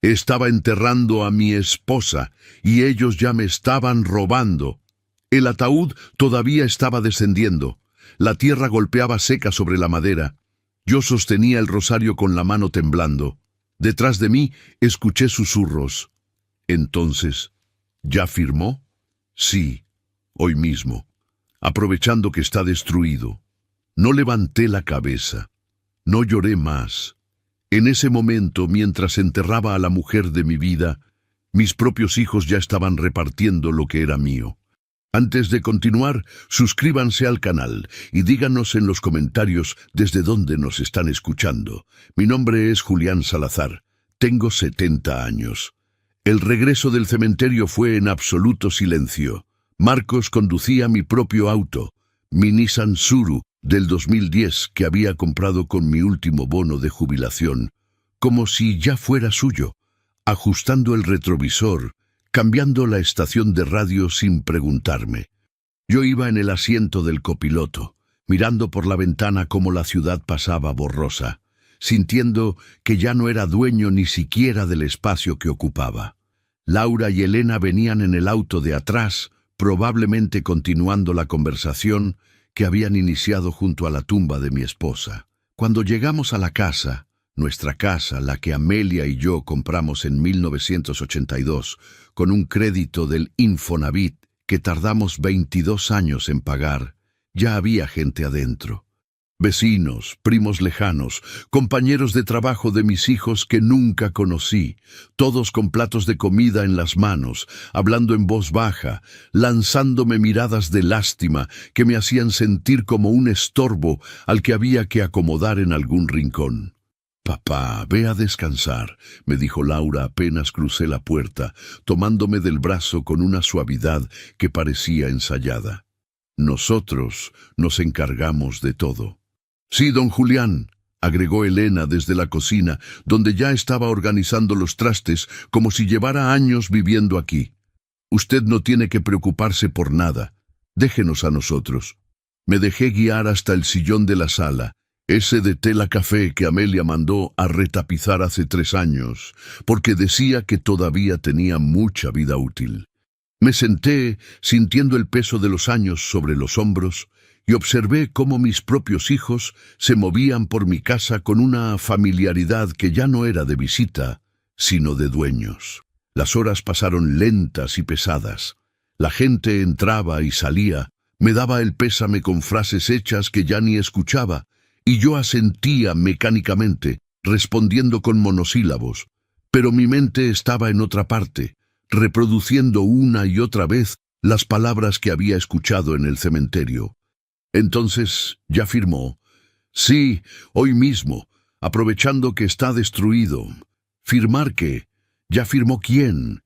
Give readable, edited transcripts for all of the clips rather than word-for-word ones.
Estaba enterrando a mi esposa y ellos ya me estaban robando. El ataúd todavía estaba descendiendo. La tierra golpeaba seca sobre la madera. Yo sostenía el rosario con la mano temblando. Detrás de mí escuché susurros. Entonces, ¿ya firmó? Sí, hoy mismo, aprovechando que está destruido. No levanté la cabeza. No lloré más. En ese momento, mientras enterraba a la mujer de mi vida, mis propios hijos ya estaban repartiendo lo que era mío. Antes de continuar, suscríbanse al canal y díganos en los comentarios desde dónde nos están escuchando. Mi nombre es Julián Salazar. Tengo 70 años. El regreso del cementerio fue en absoluto silencio. Marcos conducía mi propio auto, mi Nissan Tsuru del 2010 que había comprado con mi último bono de jubilación, como si ya fuera suyo, ajustando el retrovisor, cambiando la estación de radio sin preguntarme. Yo iba en el asiento del copiloto, mirando por la ventana cómo la ciudad pasaba borrosa, sintiendo que ya no era dueño ni siquiera del espacio que ocupaba. Laura y Elena venían en el auto de atrás, probablemente continuando la conversación que habían iniciado junto a la tumba de mi esposa. Cuando llegamos a la casa, nuestra casa, la que Amelia y yo compramos en 1982, con un crédito del Infonavit que tardamos 22 años en pagar, ya había gente adentro. Vecinos, primos lejanos, compañeros de trabajo de mis hijos que nunca conocí, todos con platos de comida en las manos, hablando en voz baja, lanzándome miradas de lástima que me hacían sentir como un estorbo al que había que acomodar en algún rincón. «Papá, ve a descansar», me dijo Laura apenas crucé la puerta, tomándome del brazo con una suavidad que parecía ensayada. «Nosotros nos encargamos de todo». «Sí, don Julián», agregó Elena desde la cocina, donde ya estaba organizando los trastes como si llevara años viviendo aquí. «Usted no tiene que preocuparse por nada. Déjenos a nosotros». Me dejé guiar hasta el sillón de la sala, ese de tela café que Amelia mandó a retapizar hace 3 años, porque decía que todavía tenía mucha vida útil. Me senté, sintiendo el peso de los años sobre los hombros, y observé cómo mis propios hijos se movían por mi casa con una familiaridad que ya no era de visita, sino de dueños. Las horas pasaron lentas y pesadas. La gente entraba y salía, me daba el pésame con frases hechas que ya ni escuchaba, y yo asentía mecánicamente, respondiendo con monosílabos. Pero mi mente estaba en otra parte, reproduciendo una y otra vez las palabras que había escuchado en el cementerio. Entonces, ¿ya firmó? Sí, hoy mismo, aprovechando que está destruido. ¿Firmar qué? ¿Ya firmó quién?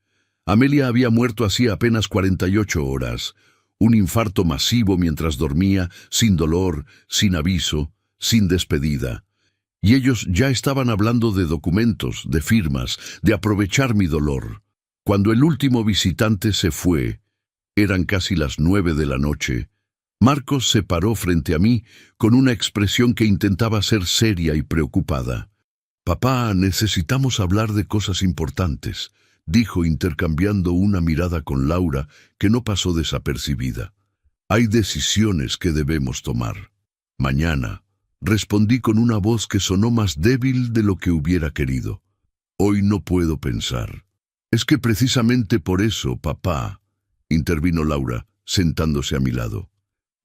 Amelia había muerto hacía apenas 48 horas. Un infarto masivo mientras dormía, sin dolor, sin aviso, sin despedida. Y ellos ya estaban hablando de documentos, de firmas, de aprovechar mi dolor. Cuando el último visitante se fue, eran casi las 9 de la noche, Marcos se paró frente a mí con una expresión que intentaba ser seria y preocupada. «Papá, necesitamos hablar de cosas importantes», dijo intercambiando una mirada con Laura que no pasó desapercibida. «Hay decisiones que debemos tomar. Mañana», respondí con una voz que sonó más débil de lo que hubiera querido. «Hoy no puedo pensar». «Es que precisamente por eso, papá», intervino Laura, sentándose a mi lado.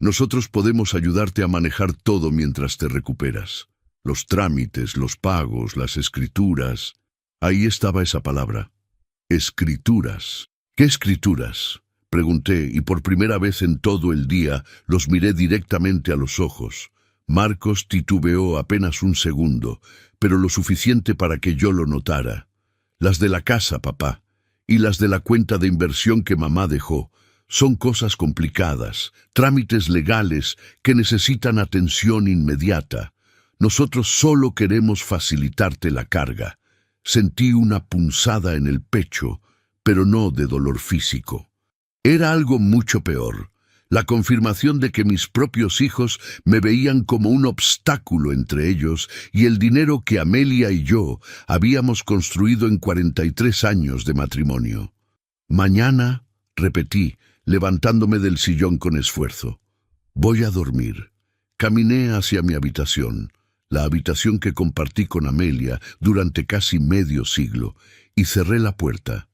«Nosotros podemos ayudarte a manejar todo mientras te recuperas. Los trámites, los pagos, las escrituras». Ahí estaba esa palabra. Escrituras. «¿Qué escrituras?», pregunté, y por primera vez en todo el día los miré directamente a los ojos. Marcos titubeó apenas un segundo, pero lo suficiente para que yo lo notara. «Las de la casa, papá, y las de la cuenta de inversión que mamá dejó. Son cosas complicadas, trámites legales que necesitan atención inmediata. Nosotros solo queremos facilitarte la carga». Sentí una punzada en el pecho, pero no de dolor físico. Era algo mucho peor. La confirmación de que mis propios hijos me veían como un obstáculo entre ellos y el dinero que Amelia y yo habíamos construido en 43 años de matrimonio. Mañana, repetí, levantándome del sillón con esfuerzo. Voy a dormir. Caminé hacia mi habitación, la habitación que compartí con Amelia durante casi medio siglo, y cerré la puerta.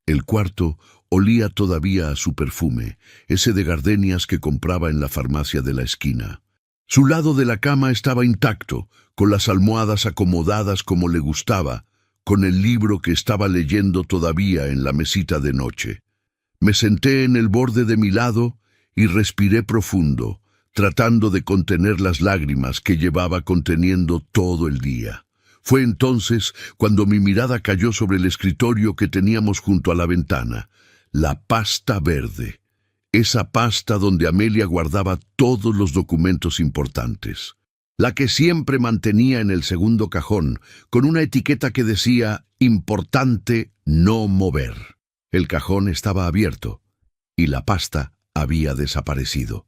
El cuarto olía todavía a su perfume, ese de gardenias que compraba en la farmacia de la esquina. Su lado de la cama estaba intacto, con las almohadas acomodadas como le gustaba, con el libro que estaba leyendo todavía en la mesita de noche. Me senté en el borde de mi lado y respiré profundo, tratando de contener las lágrimas que llevaba conteniendo todo el día. Fue entonces cuando mi mirada cayó sobre el escritorio que teníamos junto a la ventana. La pasta verde, esa pasta donde Amelia guardaba todos los documentos importantes, la que siempre mantenía en el segundo cajón, con una etiqueta que decía «Importante no mover». El cajón estaba abierto y la pasta había desaparecido.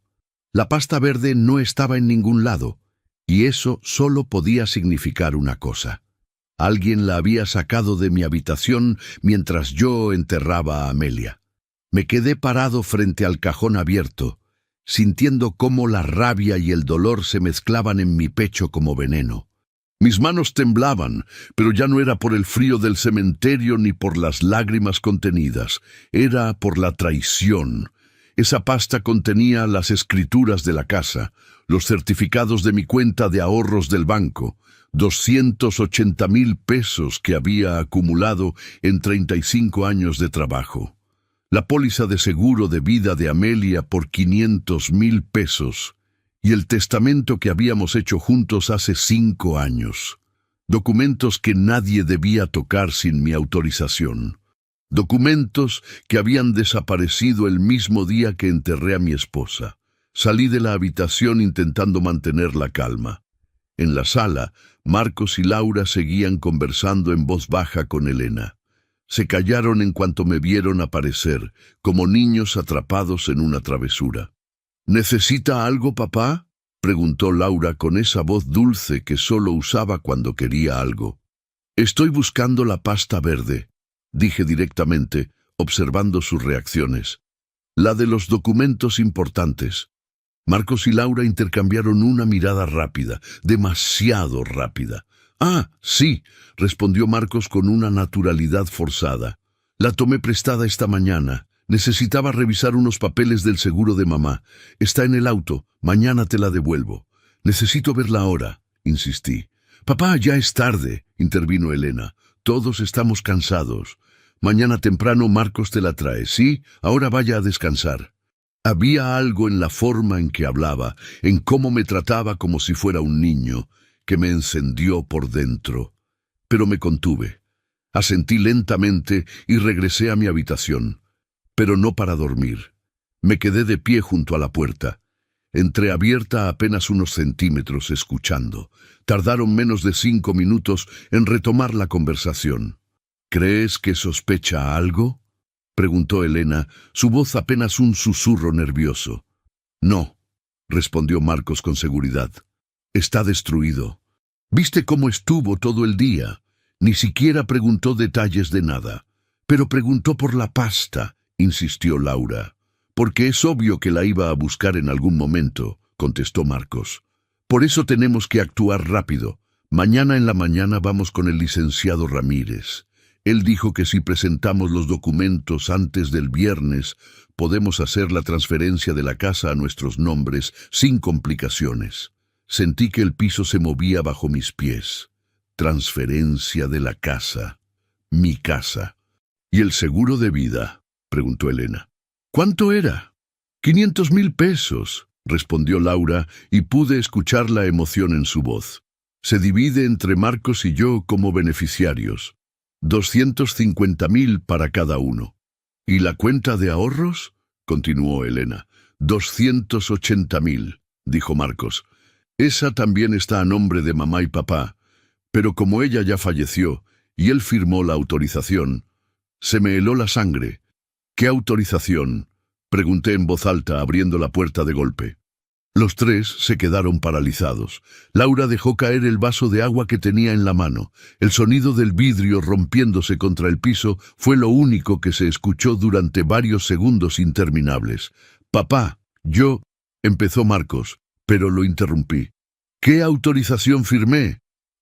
La pasta verde no estaba en ningún lado, y eso solo podía significar una cosa. Alguien la había sacado de mi habitación mientras yo enterraba a Amelia. Me quedé parado frente al cajón abierto, sintiendo cómo la rabia y el dolor se mezclaban en mi pecho como veneno. Mis manos temblaban, pero ya no era por el frío del cementerio ni por las lágrimas contenidas, era por la traición. Esa pasta contenía las escrituras de la casa, los certificados de mi cuenta de ahorros del banco, 280,000 pesos que había acumulado en 35 años de trabajo. La póliza de seguro de vida de Amelia por 500,000 pesos y el testamento que habíamos hecho juntos hace 5 años. Documentos que nadie debía tocar sin mi autorización. Documentos que habían desaparecido el mismo día que enterré a mi esposa. Salí de la habitación intentando mantener la calma. En la sala, Marcos y Laura seguían conversando en voz baja con Elena. Se callaron en cuanto me vieron aparecer, como niños atrapados en una travesura. «¿Necesita algo, papá?», preguntó Laura con esa voz dulce que solo usaba cuando quería algo. «Estoy buscando la pasta verde», dije directamente, observando sus reacciones. «La de los documentos importantes». Marcos y Laura intercambiaron una mirada rápida, demasiado rápida. «Ah, sí», respondió Marcos con una naturalidad forzada. «La tomé prestada esta mañana. Necesitaba revisar unos papeles del seguro de mamá. Está en el auto. Mañana te la devuelvo». «Necesito verla ahora», insistí. «Papá, ya es tarde», intervino Elena. «Todos estamos cansados. Mañana temprano Marcos te la trae, ¿sí? Ahora vaya a descansar». Había algo en la forma en que hablaba, en cómo me trataba como si fuera un niño, que me encendió por dentro. Pero me contuve. Asentí lentamente y regresé a mi habitación. Pero no para dormir. Me quedé de pie junto a la puerta, entreabierta apenas unos centímetros, escuchando. Tardaron menos de 5 minutos en retomar la conversación. «¿Crees que sospecha algo?», preguntó Elena, su voz apenas un susurro nervioso. «No», respondió Marcos con seguridad. «Está destruido. ¿Viste cómo estuvo todo el día? Ni siquiera preguntó detalles de nada. Pero preguntó por la pasta», insistió Laura. «Porque es obvio que la iba a buscar en algún momento», contestó Marcos. «Por eso tenemos que actuar rápido. Mañana en la mañana vamos con el licenciado Ramírez. Él dijo que si presentamos los documentos antes del viernes, podemos hacer la transferencia de la casa a nuestros nombres sin complicaciones». Sentí que el piso se movía bajo mis pies. Transferencia de la casa. Mi casa. «¿Y el seguro de vida?», preguntó Elena. «¿Cuánto era?». 500,000 pesos, respondió Laura, y pude escuchar la emoción en su voz. «Se divide entre Marcos y yo como beneficiarios. 250,000 para cada uno». «¿Y la cuenta de ahorros?», continuó Elena. 280,000, dijo Marcos. «Esa también está a nombre de mamá y papá, pero como ella ya falleció y él firmó la autorización, se me heló la sangre». «¿Qué autorización?», Pregunté en voz alta, abriendo la puerta de golpe. Los tres se quedaron paralizados. Laura dejó caer el vaso de agua que tenía en la mano. El sonido del vidrio rompiéndose contra el piso fue lo único que se escuchó durante varios segundos interminables. «Papá, yo...» empezó Marcos, pero lo interrumpí. «¿Qué autorización firmé?»,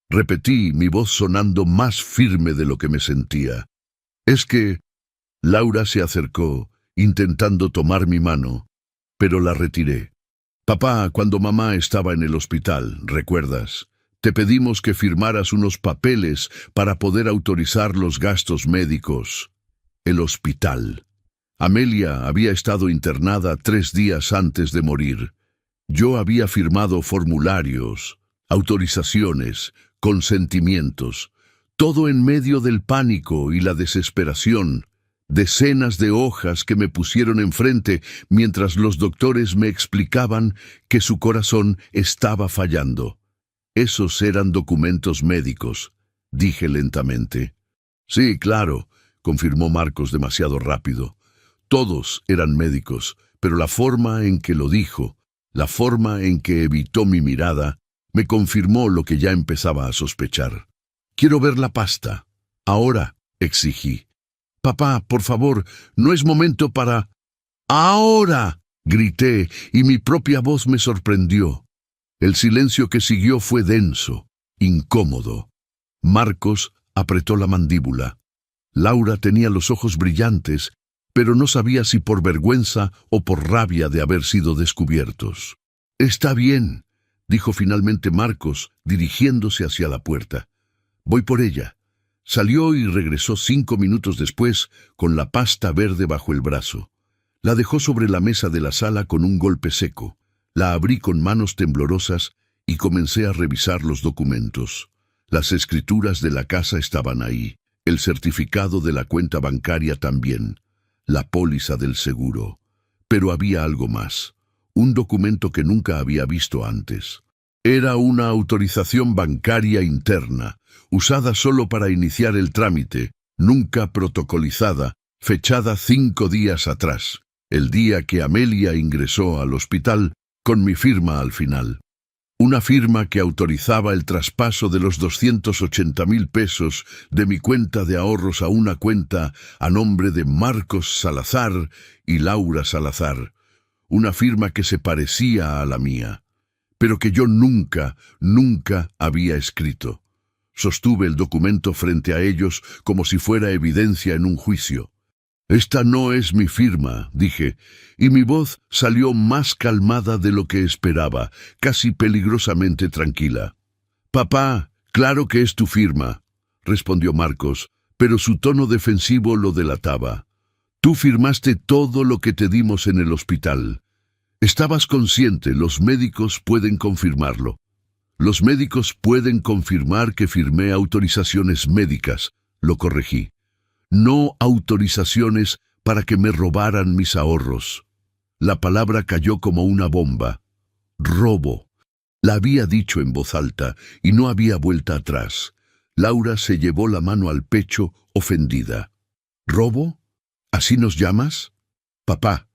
repetí, mi voz sonando más firme de lo que me sentía. «Es que...» Laura se acercó, intentando tomar mi mano, pero la retiré. «Papá, cuando mamá estaba en el hospital, ¿recuerdas? Te pedimos que firmaras unos papeles para poder autorizar los gastos médicos. El hospital. Amelia había estado internada 3 días antes de morir. Yo había firmado formularios, autorizaciones, consentimientos, todo en medio del pánico y la desesperación. Decenas de hojas que me pusieron enfrente mientras los doctores me explicaban que su corazón estaba fallando. Esos eran documentos médicos, dije lentamente. Sí, claro, confirmó Marcos demasiado rápido. Todos eran médicos, pero la forma en que lo dijo, la forma en que evitó mi mirada, me confirmó lo que ya empezaba a sospechar. «Quiero ver la pasta. Ahora», exigí. «Papá, por favor, no es momento para...» «¡Ahora!», grité, y mi propia voz me sorprendió. El silencio que siguió fue denso, incómodo. Marcos apretó la mandíbula. Laura tenía los ojos brillantes, pero no sabía si por vergüenza o por rabia de haber sido descubiertos. «Está bien», dijo finalmente Marcos, dirigiéndose hacia la puerta. «Voy por ella». Salió y regresó 5 minutos después con la pasta verde bajo el brazo. La dejó sobre la mesa de la sala con un golpe seco. La abrí con manos temblorosas y comencé a revisar los documentos. Las escrituras de la casa estaban ahí, el certificado de la cuenta bancaria también, la póliza del seguro. Pero había algo más, un documento que nunca había visto antes. Era una autorización bancaria interna, usada solo para iniciar el trámite, nunca protocolizada, fechada 5 días atrás, el día que Amelia ingresó al hospital, con mi firma al final. Una firma que autorizaba el traspaso de los 280,000 pesos de mi cuenta de ahorros a una cuenta a nombre de Marcos Salazar y Laura Salazar. Una firma que se parecía a la mía, pero que yo nunca había escrito. Sostuve el documento frente a ellos como si fuera evidencia en un juicio. «Esta no es mi firma», dije, y mi voz salió más calmada de lo que esperaba, casi peligrosamente tranquila. «Papá, claro que es tu firma», respondió Marcos, pero su tono defensivo lo delataba. «Tú firmaste todo lo que te dimos en el hospital. Estabas consciente, los médicos pueden confirmarlo. Los médicos pueden confirmar que firmé autorizaciones médicas», lo corregí. «No autorizaciones para que me robaran mis ahorros». La palabra cayó como una bomba. «Robo». La había dicho en voz alta y no había vuelta atrás. Laura se llevó la mano al pecho, ofendida. «¿Robo? ¿Así nos llamas?» «Papá,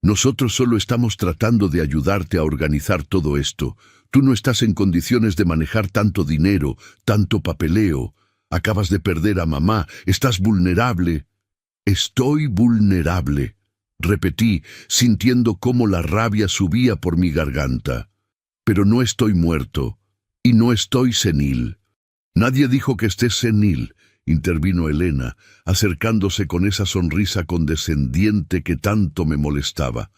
nosotros solo estamos tratando de ayudarte a organizar todo esto. Tú no estás en condiciones de manejar tanto dinero, tanto papeleo. Acabas de perder a mamá, estás vulnerable». «Estoy vulnerable», repetí, sintiendo cómo la rabia subía por mi garganta. «Pero no estoy muerto, y no estoy senil». «Nadie dijo que estés senil», intervino Elena, acercándose con esa sonrisa condescendiente que tanto me molestaba.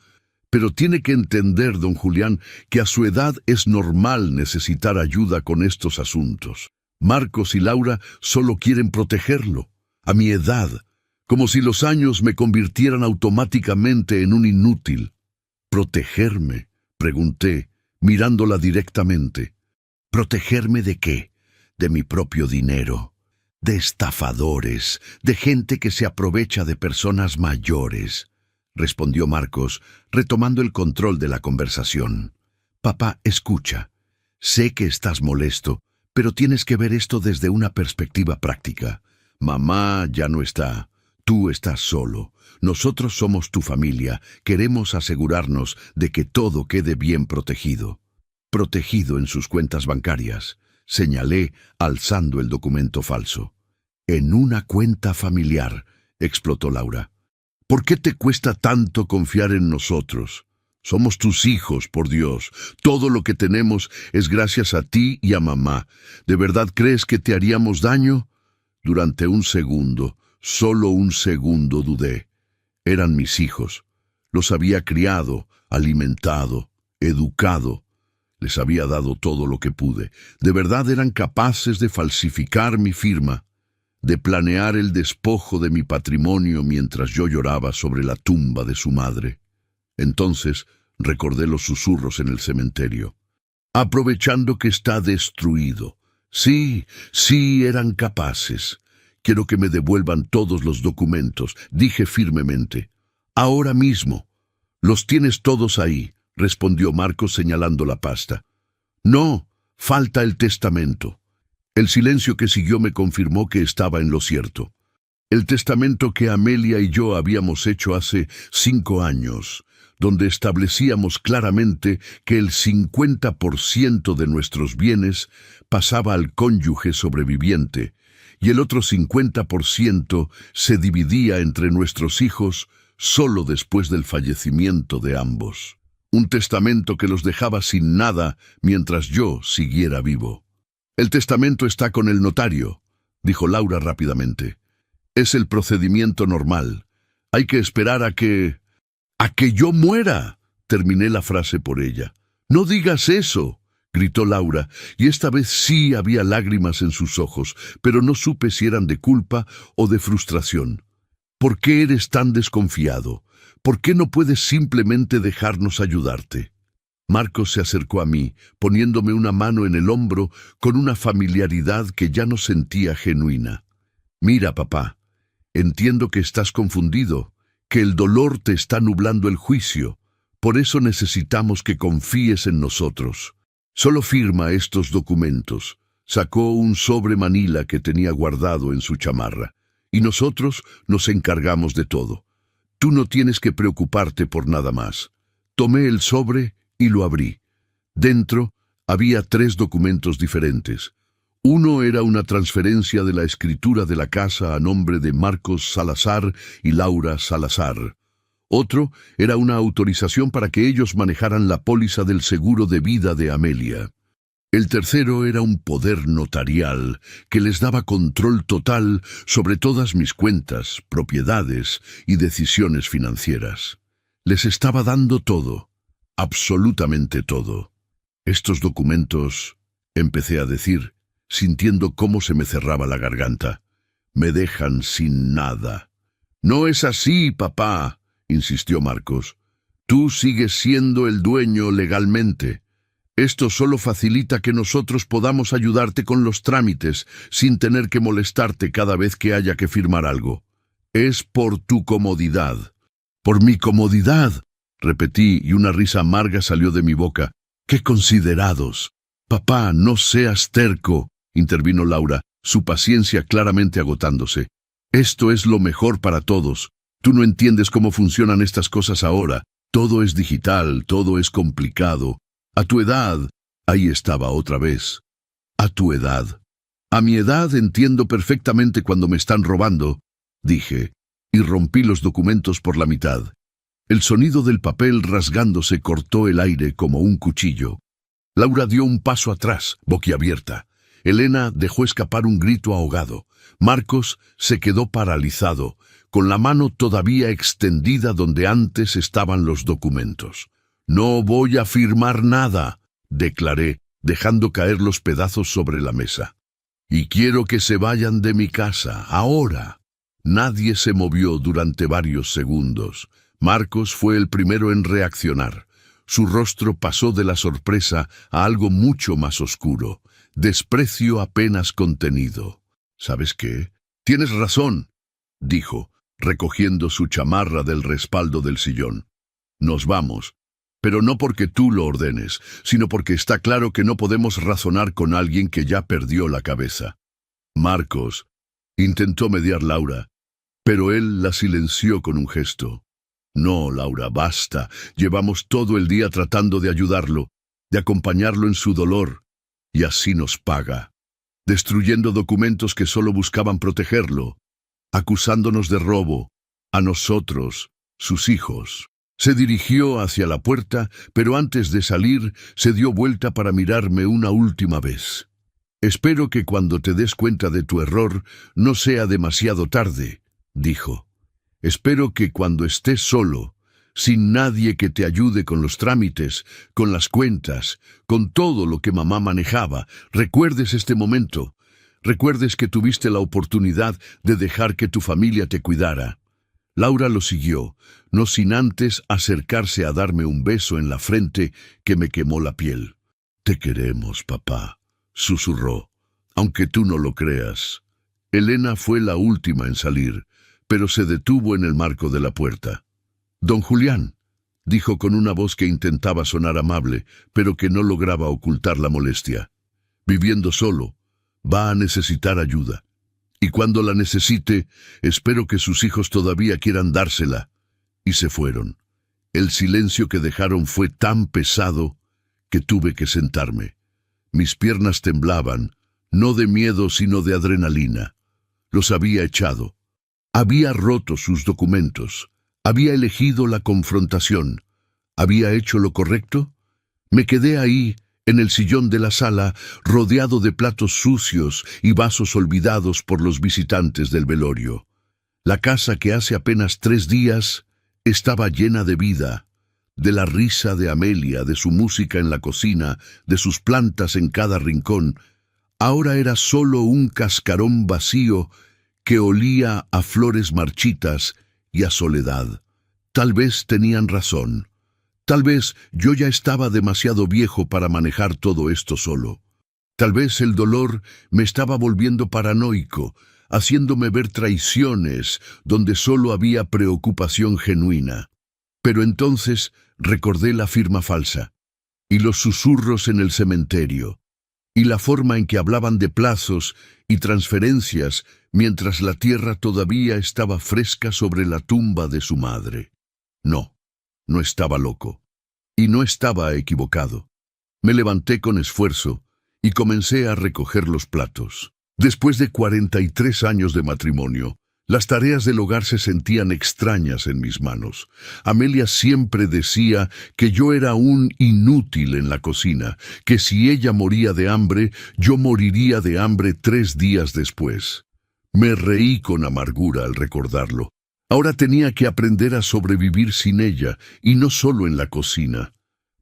«Pero tiene que entender, don Julián, que a su edad es normal necesitar ayuda con estos asuntos. Marcos y Laura solo quieren protegerlo, a mi edad, como si los años me convirtieran automáticamente en un inútil». «¿Protegerme?», pregunté, mirándola directamente. «¿Protegerme de qué? De mi propio dinero, de estafadores, de gente que se aprovecha de personas mayores», respondió Marcos, retomando el control de la conversación. «Papá, escucha. Sé que estás molesto, pero tienes que ver esto desde una perspectiva práctica. Mamá ya no está. Tú estás solo. Nosotros somos tu familia. Queremos asegurarnos de que todo quede bien protegido. Protegido en sus cuentas bancarias, señalé alzando el documento falso. En una cuenta familiar, explotó Laura. ¿Por qué te cuesta tanto confiar en nosotros? Somos tus hijos, por Dios. Todo lo que tenemos es gracias a ti y a mamá. ¿De verdad crees que te haríamos daño? Durante un segundo, solo un segundo dudé. Eran mis hijos. Los había criado, alimentado, educado. Les había dado todo lo que pude. ¿De verdad eran capaces de falsificar mi firma? De planear el despojo de mi patrimonio mientras yo lloraba sobre la tumba de su madre? Entonces recordé los susurros en el cementerio. Aprovechando que está destruido. Sí, eran capaces. Quiero que me devuelvan todos los documentos, dije firmemente. Ahora mismo. Los tienes todos ahí, respondió Marcos señalando la pasta. No, falta el testamento. El silencio que siguió me confirmó que estaba en lo cierto. El testamento que Amelia y yo habíamos hecho hace 5 años, donde establecíamos claramente que el 50% de nuestros bienes pasaba al cónyuge sobreviviente y el otro 50% se dividía entre nuestros hijos solo después del fallecimiento de ambos. Un testamento que los dejaba sin nada mientras yo siguiera vivo. El testamento está con el notario, dijo Laura rápidamente. Es el procedimiento normal. Hay que esperar a que yo muera, terminé la frase por ella. No digas eso, gritó Laura, y esta vez sí había lágrimas en sus ojos, pero no supe si eran de culpa o de frustración. ¿Por qué eres tan desconfiado? ¿Por qué no puedes simplemente dejarnos ayudarte? Marcos se acercó a mí, poniéndome una mano en el hombro con una familiaridad que ya no sentía genuina. Mira, papá, entiendo que estás confundido, que el dolor te está nublando el juicio. Por eso necesitamos que confíes en nosotros. Solo firma estos documentos. Sacó un sobre manila que tenía guardado en su chamarra. Y nosotros nos encargamos de todo. Tú no tienes que preocuparte por nada más. Tomé el sobre y lo abrí. Dentro había 3 documentos diferentes. Uno era una transferencia de la escritura de la casa a nombre de Marcos Salazar y Laura Salazar. Otro era una autorización para que ellos manejaran la póliza del seguro de vida de Amelia. El tercero era un poder notarial que les daba control total sobre todas mis cuentas, propiedades y decisiones financieras. Les estaba dando todo, absolutamente todo. Estos documentos, empecé a decir, sintiendo cómo se me cerraba la garganta, me dejan sin nada. No es así, papá, insistió Marcos. Tú sigues siendo el dueño legalmente. Esto solo facilita que nosotros podamos ayudarte con los trámites sin tener que molestarte cada vez que haya que firmar algo. Es por tu comodidad. Por mi comodidad, repetí y una risa amarga salió de mi boca. ¡Qué considerados! Papá, no seas terco, intervino Laura, su paciencia claramente agotándose. Esto es lo mejor para todos. Tú no entiendes cómo funcionan estas cosas ahora. Todo es digital, todo es complicado. A tu edad, ahí estaba otra vez. A tu edad. A mi edad entiendo perfectamente cuando me están robando, dije, y rompí los documentos por la mitad. El sonido del papel rasgándose cortó el aire como un cuchillo. Laura dio un paso atrás, boquiabierta. Elena dejó escapar un grito ahogado. Marcos se quedó paralizado, con la mano todavía extendida donde antes estaban los documentos. No voy a firmar nada, declaré, dejando caer los pedazos sobre la mesa. Y quiero que se vayan de mi casa, ahora. Nadie se movió durante varios segundos. Marcos fue el primero en reaccionar. Su rostro pasó de la sorpresa a algo mucho más oscuro. Desprecio apenas contenido. ¿Sabes qué? Tienes razón, dijo, recogiendo su chamarra del respaldo del sillón. Nos vamos. Pero no porque tú lo ordenes, sino porque está claro que no podemos razonar con alguien que ya perdió la cabeza. Marcos, intentó mediar Laura. Pero él la silenció con un gesto. No, Laura, basta. Llevamos todo el día tratando de ayudarlo, de acompañarlo en su dolor, y así nos paga, destruyendo documentos que solo buscaban protegerlo, acusándonos de robo, a nosotros, sus hijos. Se dirigió hacia la puerta, pero antes de salir se dio vuelta para mirarme una última vez. Espero que cuando te des cuenta de tu error no sea demasiado tarde, dijo. Espero que cuando estés solo, sin nadie que te ayude con los trámites, con las cuentas, con todo lo que mamá manejaba, recuerdes este momento. Recuerdes que tuviste la oportunidad de dejar que tu familia te cuidara. Laura lo siguió, no sin antes acercarse a darme un beso en la frente que me quemó la piel. Te queremos, papá, susurró, aunque tú no lo creas. Elena fue la última en salir, pero se detuvo en el marco de la puerta. Don Julián, dijo con una voz que intentaba sonar amable, pero que no lograba ocultar la molestia. Viviendo solo, va a necesitar ayuda. Y cuando la necesite, espero que sus hijos todavía quieran dársela. Y se fueron. El silencio que dejaron fue tan pesado que tuve que sentarme. Mis piernas temblaban, no de miedo sino de adrenalina. Los había echado. Había roto sus documentos. Había elegido la confrontación. ¿Había hecho lo correcto? Me quedé ahí, en el sillón de la sala, rodeado de platos sucios y vasos olvidados por los visitantes del velorio. La casa que hace apenas 3 días estaba llena de vida, de la risa de Amelia, de su música en la cocina, de sus plantas en cada rincón. Ahora era solo un cascarón vacío que olía a flores marchitas y a soledad. Tal vez tenían razón. Tal vez yo ya estaba demasiado viejo para manejar todo esto solo. Tal vez el dolor me estaba volviendo paranoico, haciéndome ver traiciones donde solo había preocupación genuina. Pero entonces recordé la firma falsa, y los susurros en el cementerio, y la forma en que hablaban de plazos y transferencias mientras la tierra todavía estaba fresca sobre la tumba de su madre. No, no estaba loco, y no estaba equivocado. Me levanté con esfuerzo y comencé a recoger los platos. Después de 43 años de matrimonio, las tareas del hogar se sentían extrañas en mis manos. Amelia siempre decía que yo era un inútil en la cocina, que si ella moría de hambre, yo moriría de hambre 3 días después. Me reí con amargura al recordarlo. Ahora tenía que aprender a sobrevivir sin ella, y no solo en la cocina.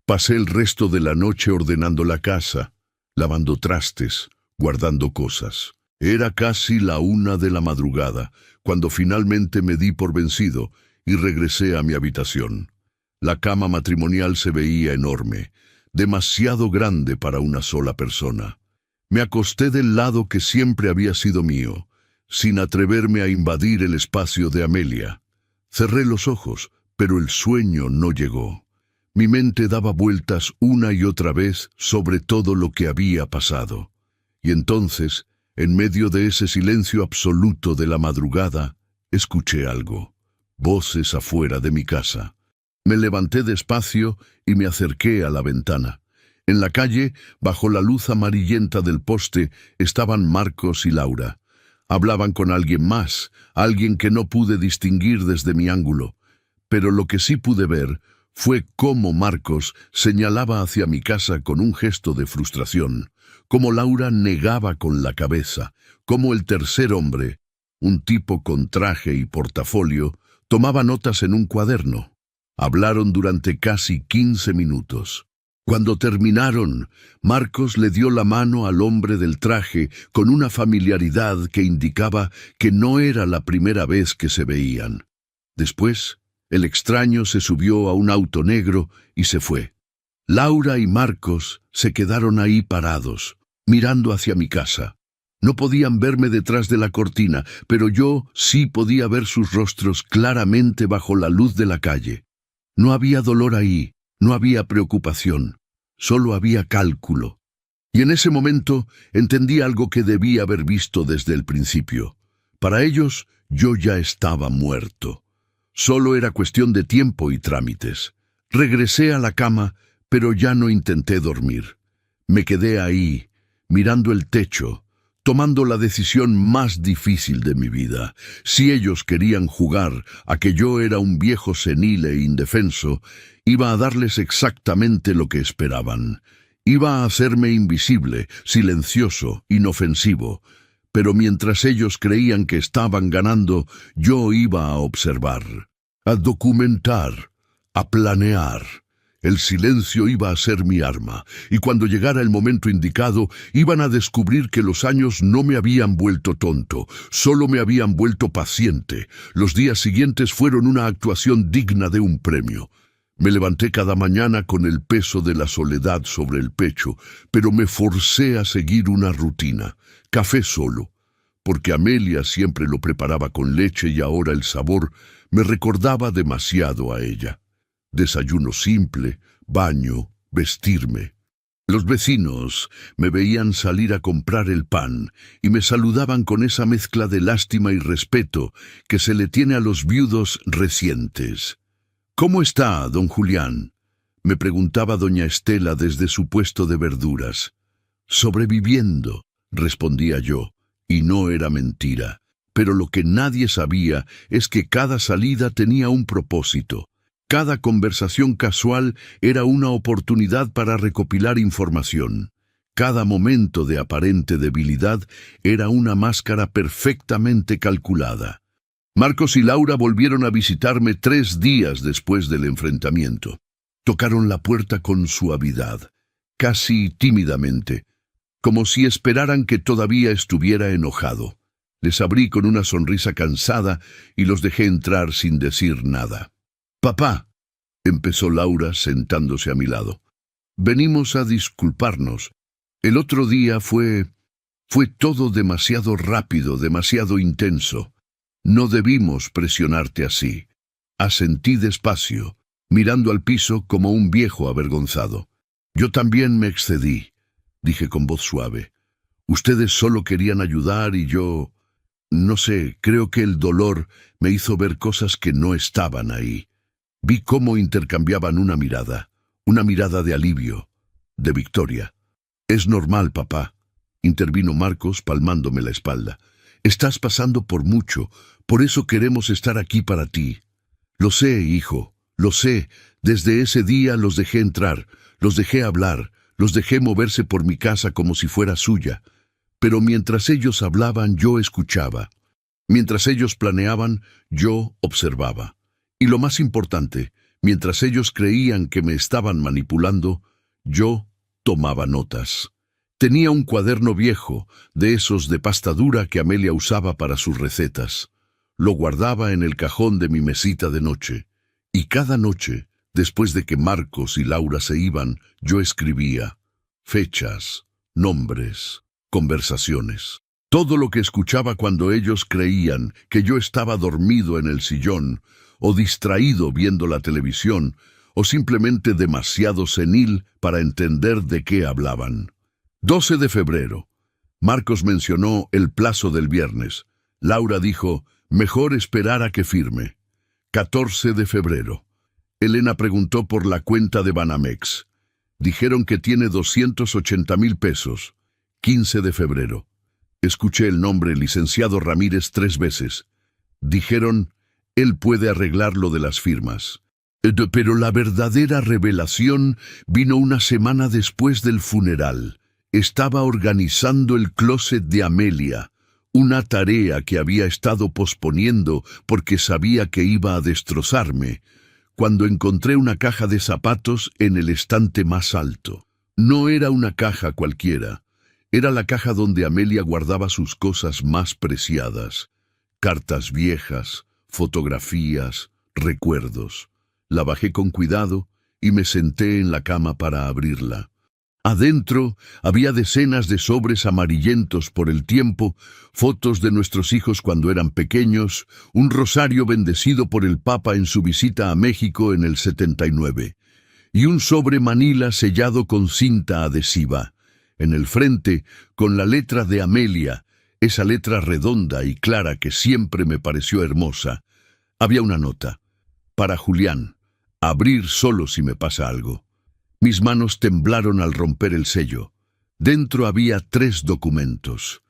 Pasé el resto de la noche ordenando la casa, lavando trastes, guardando cosas. Era casi la 1 de la madrugada, cuando finalmente me di por vencido y regresé a mi habitación. La cama matrimonial se veía enorme, demasiado grande para una sola persona. Me acosté del lado que siempre había sido mío, sin atreverme a invadir el espacio de Amelia. Cerré los ojos, pero el sueño no llegó. Mi mente daba vueltas una y otra vez sobre todo lo que había pasado. Y entonces, en medio de ese silencio absoluto de la madrugada, escuché algo. Voces afuera de mi casa. Me levanté despacio y me acerqué a la ventana. En la calle, bajo la luz amarillenta del poste, estaban Marcos y Laura. Hablaban con alguien más, alguien que no pude distinguir desde mi ángulo. Pero lo que sí pude ver fue cómo Marcos señalaba hacia mi casa con un gesto de frustración, cómo Laura negaba con la cabeza, cómo el tercer hombre, un tipo con traje y portafolio, tomaba notas en un cuaderno. Hablaron durante casi 15 minutos. Cuando terminaron, Marcos le dio la mano al hombre del traje con una familiaridad que indicaba que no era la primera vez que se veían. Después, el extraño se subió a un auto negro y se fue. Laura y Marcos se quedaron ahí parados, mirando hacia mi casa. No podían verme detrás de la cortina, pero yo sí podía ver sus rostros claramente bajo la luz de la calle. No había dolor ahí, no había preocupación, solo había cálculo. Y en ese momento entendí algo que debía haber visto desde el principio. Para ellos, Yo ya estaba muerto. Solo era cuestión de tiempo y trámites. Regresé a la cama, pero ya no intenté dormir. Me quedé ahí, mirando el techo, tomando la decisión más difícil de mi vida. Si ellos querían jugar a que yo era un viejo senil e indefenso, iba a darles exactamente lo que esperaban. Iba a hacerme invisible, silencioso, inofensivo. Pero mientras ellos creían que estaban ganando, yo iba a observar, a documentar, a planear. El silencio iba a ser mi arma, y cuando llegara el momento indicado, iban a descubrir que los años no me habían vuelto tonto, solo me habían vuelto paciente. Los días siguientes fueron una actuación digna de un premio. Me levanté cada mañana con el peso de la soledad sobre el pecho, pero me forcé a seguir una rutina. Café solo, porque Amelia siempre lo preparaba con leche y ahora el sabor me recordaba demasiado a ella. Desayuno simple, baño, vestirme. Los vecinos me veían salir a comprar el pan y me saludaban con esa mezcla de lástima y respeto que se le tiene a los viudos recientes. «¿Cómo está, don Julián?», me preguntaba doña Estela desde su puesto de verduras. «Sobreviviendo», respondía yo, y no era mentira. Pero lo que nadie sabía es que cada salida tenía un propósito. Cada conversación casual era una oportunidad para recopilar información. Cada momento de aparente debilidad era una máscara perfectamente calculada. Marcos y Laura volvieron a visitarme 3 días después del enfrentamiento. Tocaron la puerta con suavidad, casi tímidamente, como si esperaran que todavía estuviera enojado. Les abrí con una sonrisa cansada y los dejé entrar sin decir nada. «Papá», empezó Laura sentándose a mi lado, «venimos a disculparnos. El otro día fue todo demasiado rápido, demasiado intenso. No debimos presionarte así». Asentí despacio, mirando al piso como un viejo avergonzado. «Yo también me excedí», dije con voz suave. «Ustedes solo querían ayudar y yo... no sé, creo que el dolor me hizo ver cosas que no estaban ahí». Vi cómo intercambiaban una mirada de alivio, de victoria. «Es normal, papá», intervino Marcos palmándome la espalda. «Estás pasando por mucho, por eso queremos estar aquí para ti». «Lo sé, hijo, lo sé. Desde ese día los dejé entrar, los dejé hablar, los dejé moverse por mi casa como si fuera suya. Pero mientras ellos hablaban, yo escuchaba. Mientras ellos planeaban, yo observaba. Y lo más importante, mientras ellos creían que me estaban manipulando, yo tomaba notas. Tenía un cuaderno viejo, de esos de pasta dura que Amelia usaba para sus recetas. Lo guardaba en el cajón de mi mesita de noche. Y cada noche, después de que Marcos y Laura se iban, yo escribía fechas, nombres, conversaciones. Todo lo que escuchaba cuando ellos creían que yo estaba dormido en el sillón, o distraído viendo la televisión, o simplemente demasiado senil para entender de qué hablaban. 12 de febrero. Marcos mencionó el plazo del viernes. Laura dijo, mejor esperar a que firme. 14 de febrero. Elena preguntó por la cuenta de Banamex. Dijeron que tiene 280,000 pesos. 15 de febrero. Escuché el nombre licenciado Ramírez 3 veces. Dijeron, él puede arreglar lo de las firmas. Pero la verdadera revelación vino una semana después del funeral. Estaba organizando el closet de Amelia, una tarea que había estado posponiendo porque sabía que iba a destrozarme, cuando encontré una caja de zapatos en el estante más alto. No era una caja cualquiera. Era la caja donde Amelia guardaba sus cosas más preciadas. Cartas viejas, fotografías, recuerdos. La bajé con cuidado y me senté en la cama para abrirla. Adentro había decenas de sobres amarillentos por el tiempo, fotos de nuestros hijos cuando eran pequeños, un rosario bendecido por el Papa en su visita a México en el 79, y un sobre manila sellado con cinta adhesiva. En el frente, con la letra de Amelia, esa letra redonda y clara que siempre me pareció hermosa. Había una nota. Para Julián. Abrir solo si me pasa algo. Mis manos temblaron al romper el sello. Dentro había 3 documentos.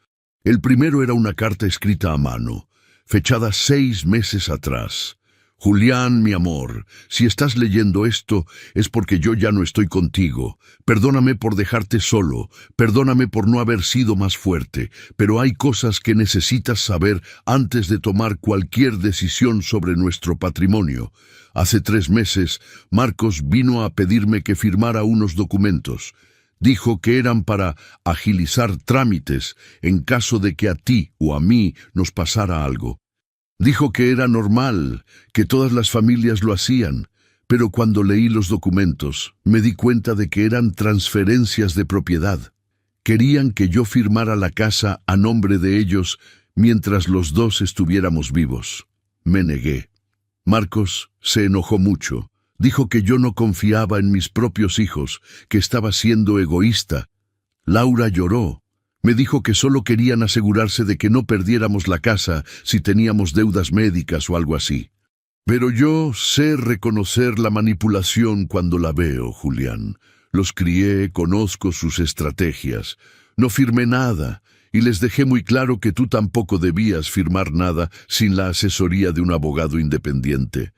El primero era una carta escrita a mano, fechada 6 meses atrás. Julián, mi amor, si estás leyendo esto es porque yo ya no estoy contigo. Perdóname por dejarte solo, perdóname por no haber sido más fuerte, pero hay cosas que necesitas saber antes de tomar cualquier decisión sobre nuestro patrimonio. Hace 3 meses, Marcos vino a pedirme que firmara unos documentos. Dijo que eran para agilizar trámites en caso de que a ti o a mí nos pasara algo. Dijo que era normal, que todas las familias lo hacían, pero cuando leí los documentos me di cuenta de que eran transferencias de propiedad. Querían que yo firmara la casa a nombre de ellos mientras los 2 estuviéramos vivos. Me negué. Marcos se enojó mucho. Dijo que yo no confiaba en mis propios hijos, que estaba siendo egoísta. Laura lloró. Me dijo que solo querían asegurarse de que no perdiéramos la casa si teníamos deudas médicas o algo así. Pero yo sé reconocer la manipulación cuando la veo, Julián. Los crié, conozco sus estrategias. No firmé nada, y les dejé muy claro que tú tampoco debías firmar nada sin la asesoría de un abogado independiente.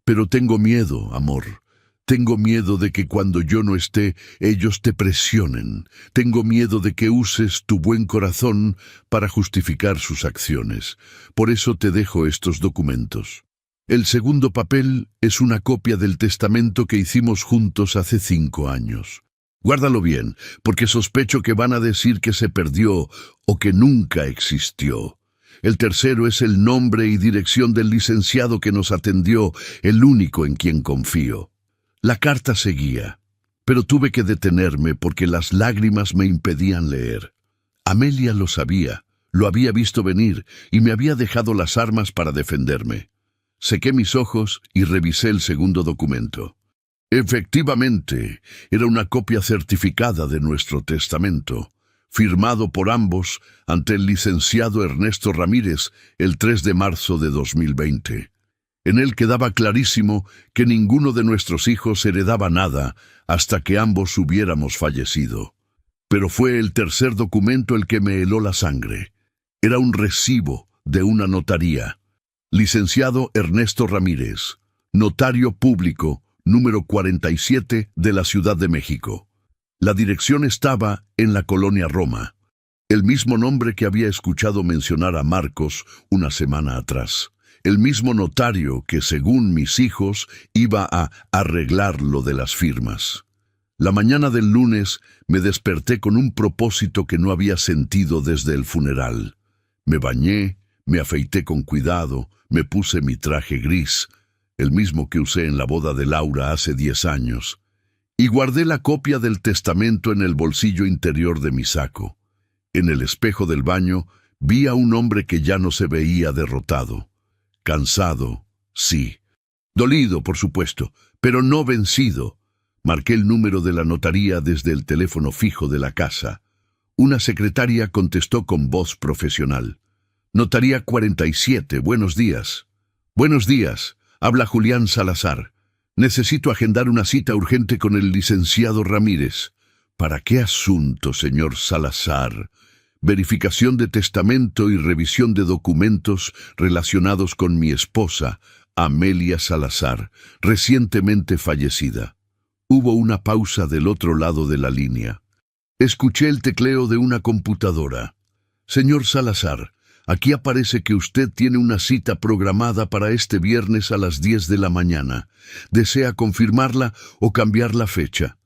Pero tengo miedo, amor. Tengo miedo de que cuando yo no esté, ellos te presionen. Tengo miedo de que uses tu buen corazón para justificar sus acciones. Por eso te dejo estos documentos. El segundo papel es una copia del testamento que hicimos juntos hace 5 años. Guárdalo bien, porque sospecho que van a decir que se perdió o que nunca existió. El tercero es el nombre y dirección del licenciado que nos atendió, el único en quien confío. La carta seguía, pero tuve que detenerme porque las lágrimas me impedían leer. Amelia lo sabía, lo había visto venir y me había dejado las armas para defenderme. Sequé mis ojos y revisé el segundo documento. Efectivamente, era una copia certificada de nuestro testamento, firmado por ambos ante el licenciado Ernesto Ramírez el 3 de marzo de 2020. En él quedaba clarísimo que ninguno de nuestros hijos heredaba nada hasta que ambos hubiéramos fallecido. Pero fue el tercer documento el que me heló la sangre. Era un recibo de una notaría. Licenciado Ernesto Ramírez, notario público, número 47 de la Ciudad de México. La dirección estaba en la colonia Roma, el mismo nombre que había escuchado mencionar a Marcos una semana atrás. El mismo notario que, según mis hijos, iba a arreglar lo de las firmas. La mañana del lunes me desperté con un propósito que no había sentido desde el funeral. Me bañé, me afeité con cuidado, me puse mi traje gris, el mismo que usé en la boda de Laura hace 10 años, y guardé la copia del testamento en el bolsillo interior de mi saco. En el espejo del baño vi a un hombre que ya no se veía derrotado. Cansado, sí. Dolido, por supuesto, pero no vencido. Marqué el número de la notaría desde el teléfono fijo de la casa. Una secretaria contestó con voz profesional. Notaría 47, buenos días. Buenos días, habla Julián Salazar. Necesito agendar una cita urgente con el licenciado Ramírez. ¿Para qué asunto, señor Salazar? Verificación de testamento y revisión de documentos relacionados con mi esposa, Amelia Salazar, recientemente fallecida. Hubo una pausa del otro lado de la línea. Escuché el tecleo de una computadora. Señor Salazar, aquí aparece que usted tiene una cita programada para este viernes a las 10 de la mañana. ¿Desea confirmarla o cambiar la fecha?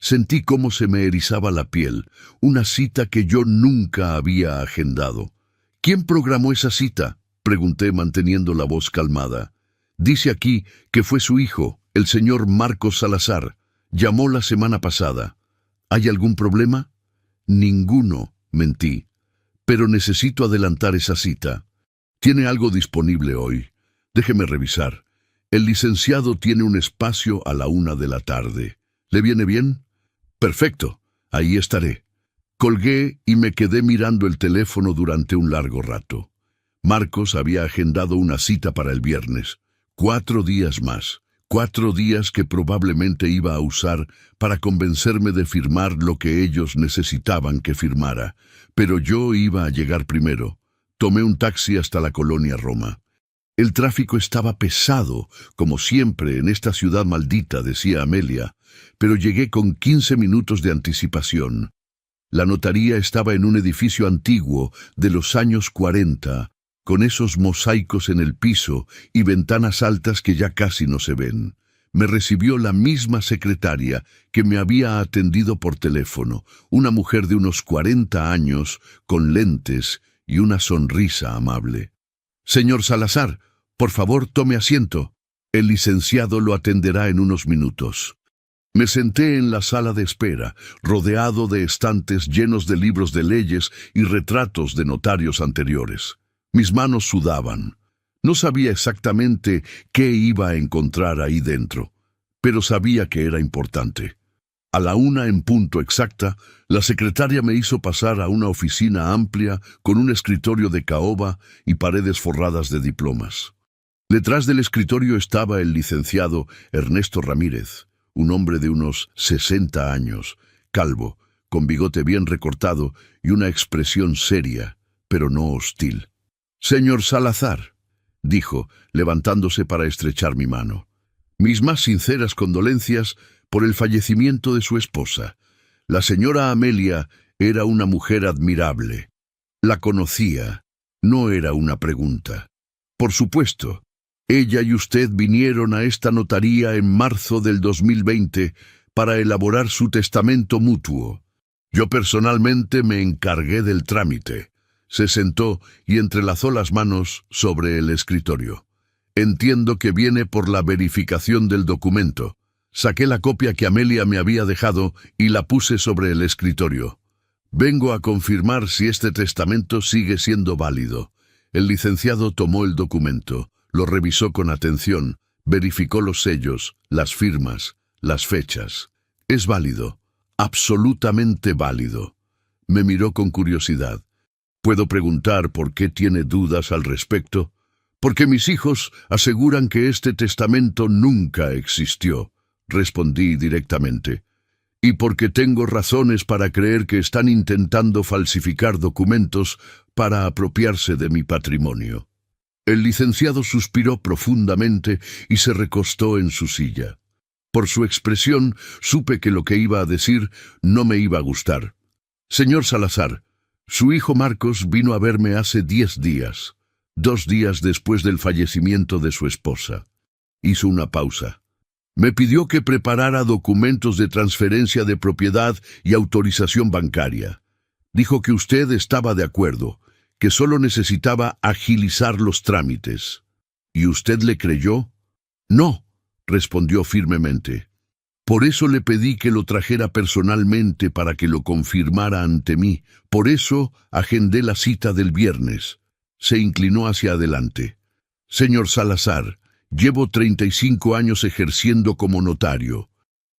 Sentí cómo se me erizaba la piel, una cita que yo nunca había agendado. ¿Quién programó esa cita?, pregunté manteniendo la voz calmada. Dice aquí que fue su hijo, el señor Marcos Salazar. Llamó la semana pasada. ¿Hay algún problema? Ninguno, mentí. Pero necesito adelantar esa cita. ¿Tiene algo disponible hoy? Déjeme revisar. El licenciado tiene un espacio a la 1 de la tarde. ¿Le viene bien? Perfecto, ahí estaré. Colgué y me quedé mirando el teléfono durante un largo rato. Marcos había agendado una cita para el viernes. 4 días más. 4 días que probablemente iba a usar para convencerme de firmar lo que ellos necesitaban que firmara. Pero yo iba a llegar primero. Tomé un taxi hasta la colonia Roma. El tráfico estaba pesado, como siempre en esta ciudad maldita, decía Amelia, pero llegué con 15 minutos de anticipación. La notaría estaba en un edificio antiguo de los años 40, con esos mosaicos en el piso y ventanas altas que ya casi no se ven. Me recibió la misma secretaria que me había atendido por teléfono, una mujer de unos 40 años, con lentes y una sonrisa amable. «Señor Salazar, por favor, tome asiento. El licenciado lo atenderá en unos minutos». Me senté en la sala de espera, rodeado de estantes llenos de libros de leyes y retratos de notarios anteriores. Mis manos sudaban. No sabía exactamente qué iba a encontrar ahí dentro, pero sabía que era importante. A la 1 en punto exacta, la secretaria me hizo pasar a una oficina amplia con un escritorio de caoba y paredes forradas de diplomas. Detrás del escritorio estaba el licenciado Ernesto Ramírez, un hombre de unos 60 años, calvo, con bigote bien recortado y una expresión seria, pero no hostil. «Señor Salazar», dijo, levantándose para estrechar mi mano. «Mis más sinceras condolencias por el fallecimiento de su esposa. La señora Amelia era una mujer admirable. La conocía, no era una pregunta. Por supuesto, ella y usted vinieron a esta notaría en marzo del 2020 para elaborar su testamento mutuo. Yo personalmente me encargué del trámite». Se sentó y entrelazó las manos sobre el escritorio. «Entiendo que viene por la verificación del documento». Saqué la copia que Amelia me había dejado y la puse sobre el escritorio. «Vengo a confirmar si este testamento sigue siendo válido». El licenciado tomó el documento, lo revisó con atención, verificó los sellos, las firmas, las fechas. «Es válido, absolutamente válido». Me miró con curiosidad. «¿Puedo preguntar por qué tiene dudas al respecto?» «Porque mis hijos aseguran que este testamento nunca existió», respondí directamente. «Y porque tengo razones para creer que están intentando falsificar documentos para apropiarse de mi patrimonio». El licenciado suspiró profundamente y se recostó en su silla. Por su expresión supe que lo que iba a decir no me iba a gustar. «Señor Salazar, su hijo Marcos vino a verme hace 10 días, 2 días después del fallecimiento de su esposa». Hizo una pausa. «Me pidió que preparara documentos de transferencia de propiedad y autorización bancaria. Dijo que usted estaba de acuerdo, que solo necesitaba agilizar los trámites». «¿Y usted le creyó?» «No», respondió firmemente. «Por eso le pedí que lo trajera personalmente para que lo confirmara ante mí. Por eso agendé la cita del viernes». Se inclinó hacia adelante. «Señor Salazar, llevo 35 años ejerciendo como notario.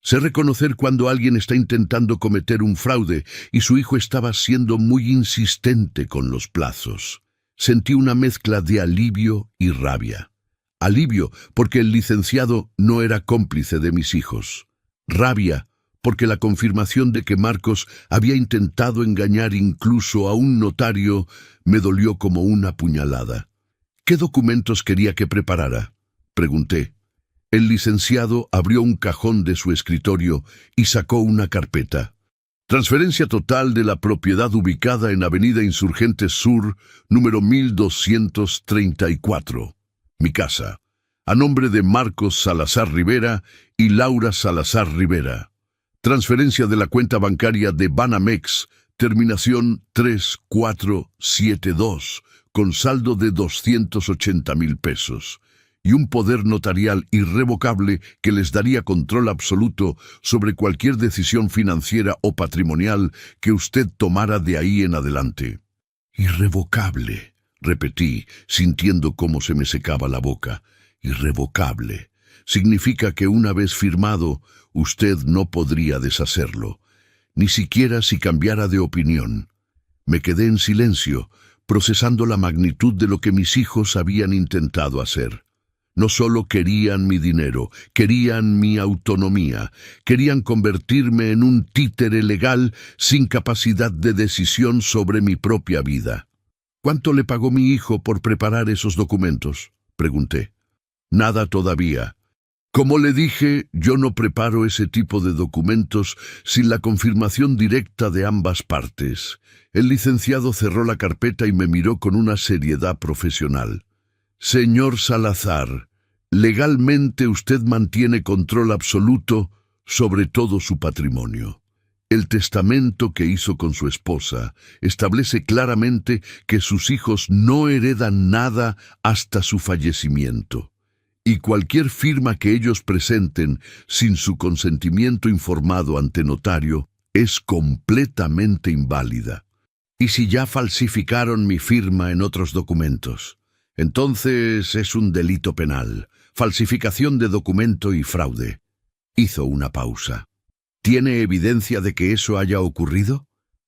Sé reconocer cuando alguien está intentando cometer un fraude y su hijo estaba siendo muy insistente con los plazos». Sentí una mezcla de alivio y rabia. Alivio porque el licenciado no era cómplice de mis hijos. Rabia porque la confirmación de que Marcos había intentado engañar incluso a un notario me dolió como una puñalada. «¿Qué documentos quería que preparara?», pregunté. El licenciado abrió un cajón de su escritorio y sacó una carpeta. «Transferencia total de la propiedad ubicada en Avenida Insurgentes Sur, número 1234. Mi casa. A nombre de Marcos Salazar Rivera y Laura Salazar Rivera. Transferencia de la cuenta bancaria de Banamex, terminación 3472, con saldo de 280,000 pesos. Y un poder notarial irrevocable que les daría control absoluto sobre cualquier decisión financiera o patrimonial que usted tomara de ahí en adelante». «Irrevocable», repetí, sintiendo cómo se me secaba la boca. «Irrevocable. Significa que una vez firmado, usted no podría deshacerlo. ni siquiera si cambiara de opinión. Me quedé en silencio, procesando la magnitud de lo que mis hijos habían intentado hacer. No solo querían mi dinero, querían mi autonomía, querían convertirme en un títere legal sin capacidad de decisión sobre mi propia vida. ¿Cuánto le pagó mi hijo por preparar esos documentos?, pregunté. Nada todavía. Como le dije, yo no preparo ese tipo de documentos sin la confirmación directa de ambas partes. El licenciado cerró la carpeta y me miró con una seriedad profesional. Señor Salazar, legalmente usted mantiene control absoluto sobre todo su patrimonio. El testamento que hizo con su esposa establece claramente que sus hijos no heredan nada hasta su fallecimiento. Y cualquier firma que ellos presenten sin su consentimiento informado ante notario es completamente inválida. ¿Y si ya falsificaron mi firma en otros documentos? Entonces es un delito penal, falsificación de documento y fraude. Hizo una pausa. ¿Tiene evidencia de que eso haya ocurrido?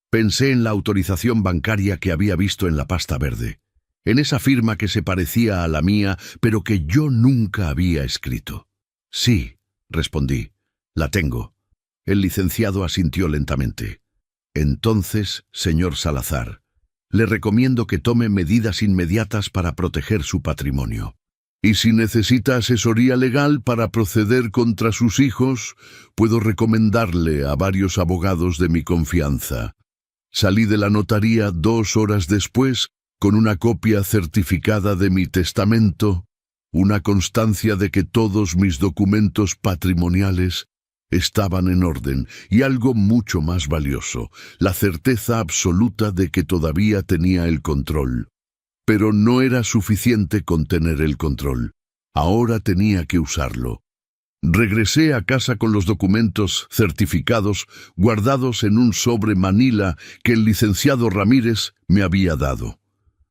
Pensé en la autorización bancaria que había visto en la pasta verde. En esa firma que se parecía a la mía, pero que yo nunca había escrito. Sí, respondí, la tengo. El licenciado asintió lentamente. Entonces, señor Salazar, le recomiendo que tome medidas inmediatas para proteger su patrimonio. Y si necesita asesoría legal para proceder contra sus hijos, puedo recomendarle a varios abogados de mi confianza. Salí de la notaría 2 horas después, con una copia certificada de mi testamento, una constancia de que todos mis documentos patrimoniales estaban en orden y algo mucho más valioso, la certeza absoluta de que todavía tenía el control. Pero no era suficiente con tener el control. Ahora tenía que usarlo. Regresé a casa con los documentos certificados guardados en un sobre manila que el licenciado Ramírez me había dado.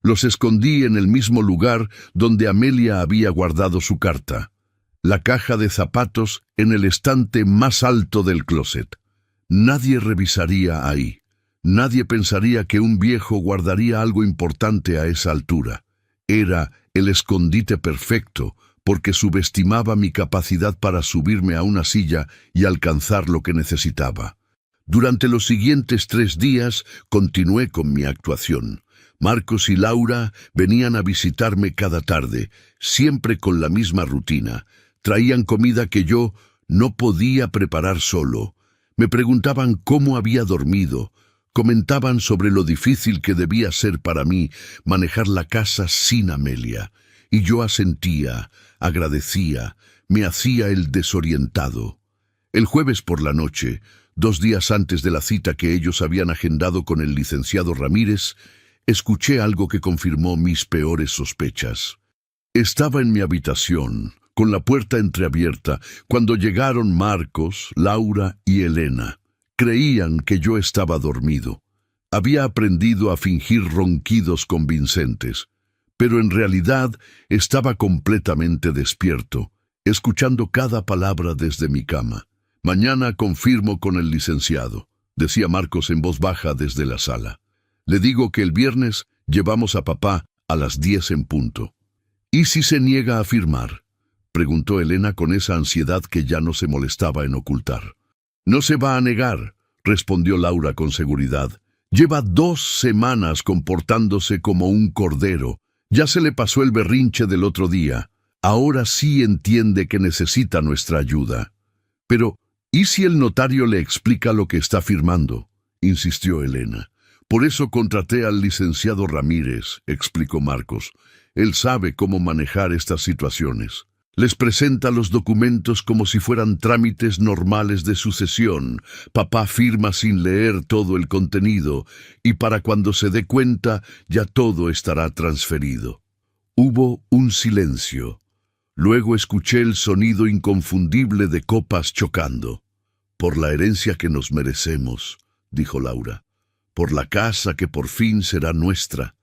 Los escondí en el mismo lugar donde Amelia había guardado su carta, la caja de zapatos en el estante más alto del closet. Nadie revisaría ahí. Nadie pensaría que un viejo guardaría algo importante a esa altura. Era el escondite perfecto, porque subestimaba mi capacidad para subirme a una silla y alcanzar lo que necesitaba. Durante los siguientes 3 días continué con mi actuación. Marcos y Laura venían a visitarme cada tarde, siempre con la misma rutina. Traían comida que yo no podía preparar solo. Me preguntaban cómo había dormido. Comentaban sobre lo difícil que debía ser para mí manejar la casa sin Amelia. Y yo asentía, agradecía, me hacía el desorientado. El jueves por la noche, 2 días antes de la cita que ellos habían agendado con el licenciado Ramírez, escuché algo que confirmó mis peores sospechas. Estaba en mi habitación, con la puerta entreabierta, cuando llegaron Marcos, Laura y Elena. Creían que yo estaba dormido. Había aprendido a fingir ronquidos convincentes, pero en realidad estaba completamente despierto, escuchando cada palabra desde mi cama. Mañana confirmo con el licenciado, decía Marcos en voz baja desde la sala. Le digo que el viernes llevamos a papá a las 10 en punto. ¿Y si se niega a firmar?, preguntó Elena con esa ansiedad que ya no se molestaba en ocultar. No se va a negar, respondió Laura con seguridad. Lleva 2 semanas comportándose como un cordero. Ya se le pasó el berrinche del otro día. Ahora sí entiende que necesita nuestra ayuda. Pero, ¿y si el notario le explica lo que está firmando?, insistió Elena. Por eso contraté al licenciado Ramírez, explicó Marcos. Él sabe cómo manejar estas situaciones. Les presenta los documentos como si fueran trámites normales de sucesión. Papá firma sin leer todo el contenido, y para cuando se dé cuenta, ya todo estará transferido. Hubo un silencio. Luego escuché el sonido inconfundible de copas chocando. Por la herencia que nos merecemos, dijo Laura. Por la casa que por fin será nuestra,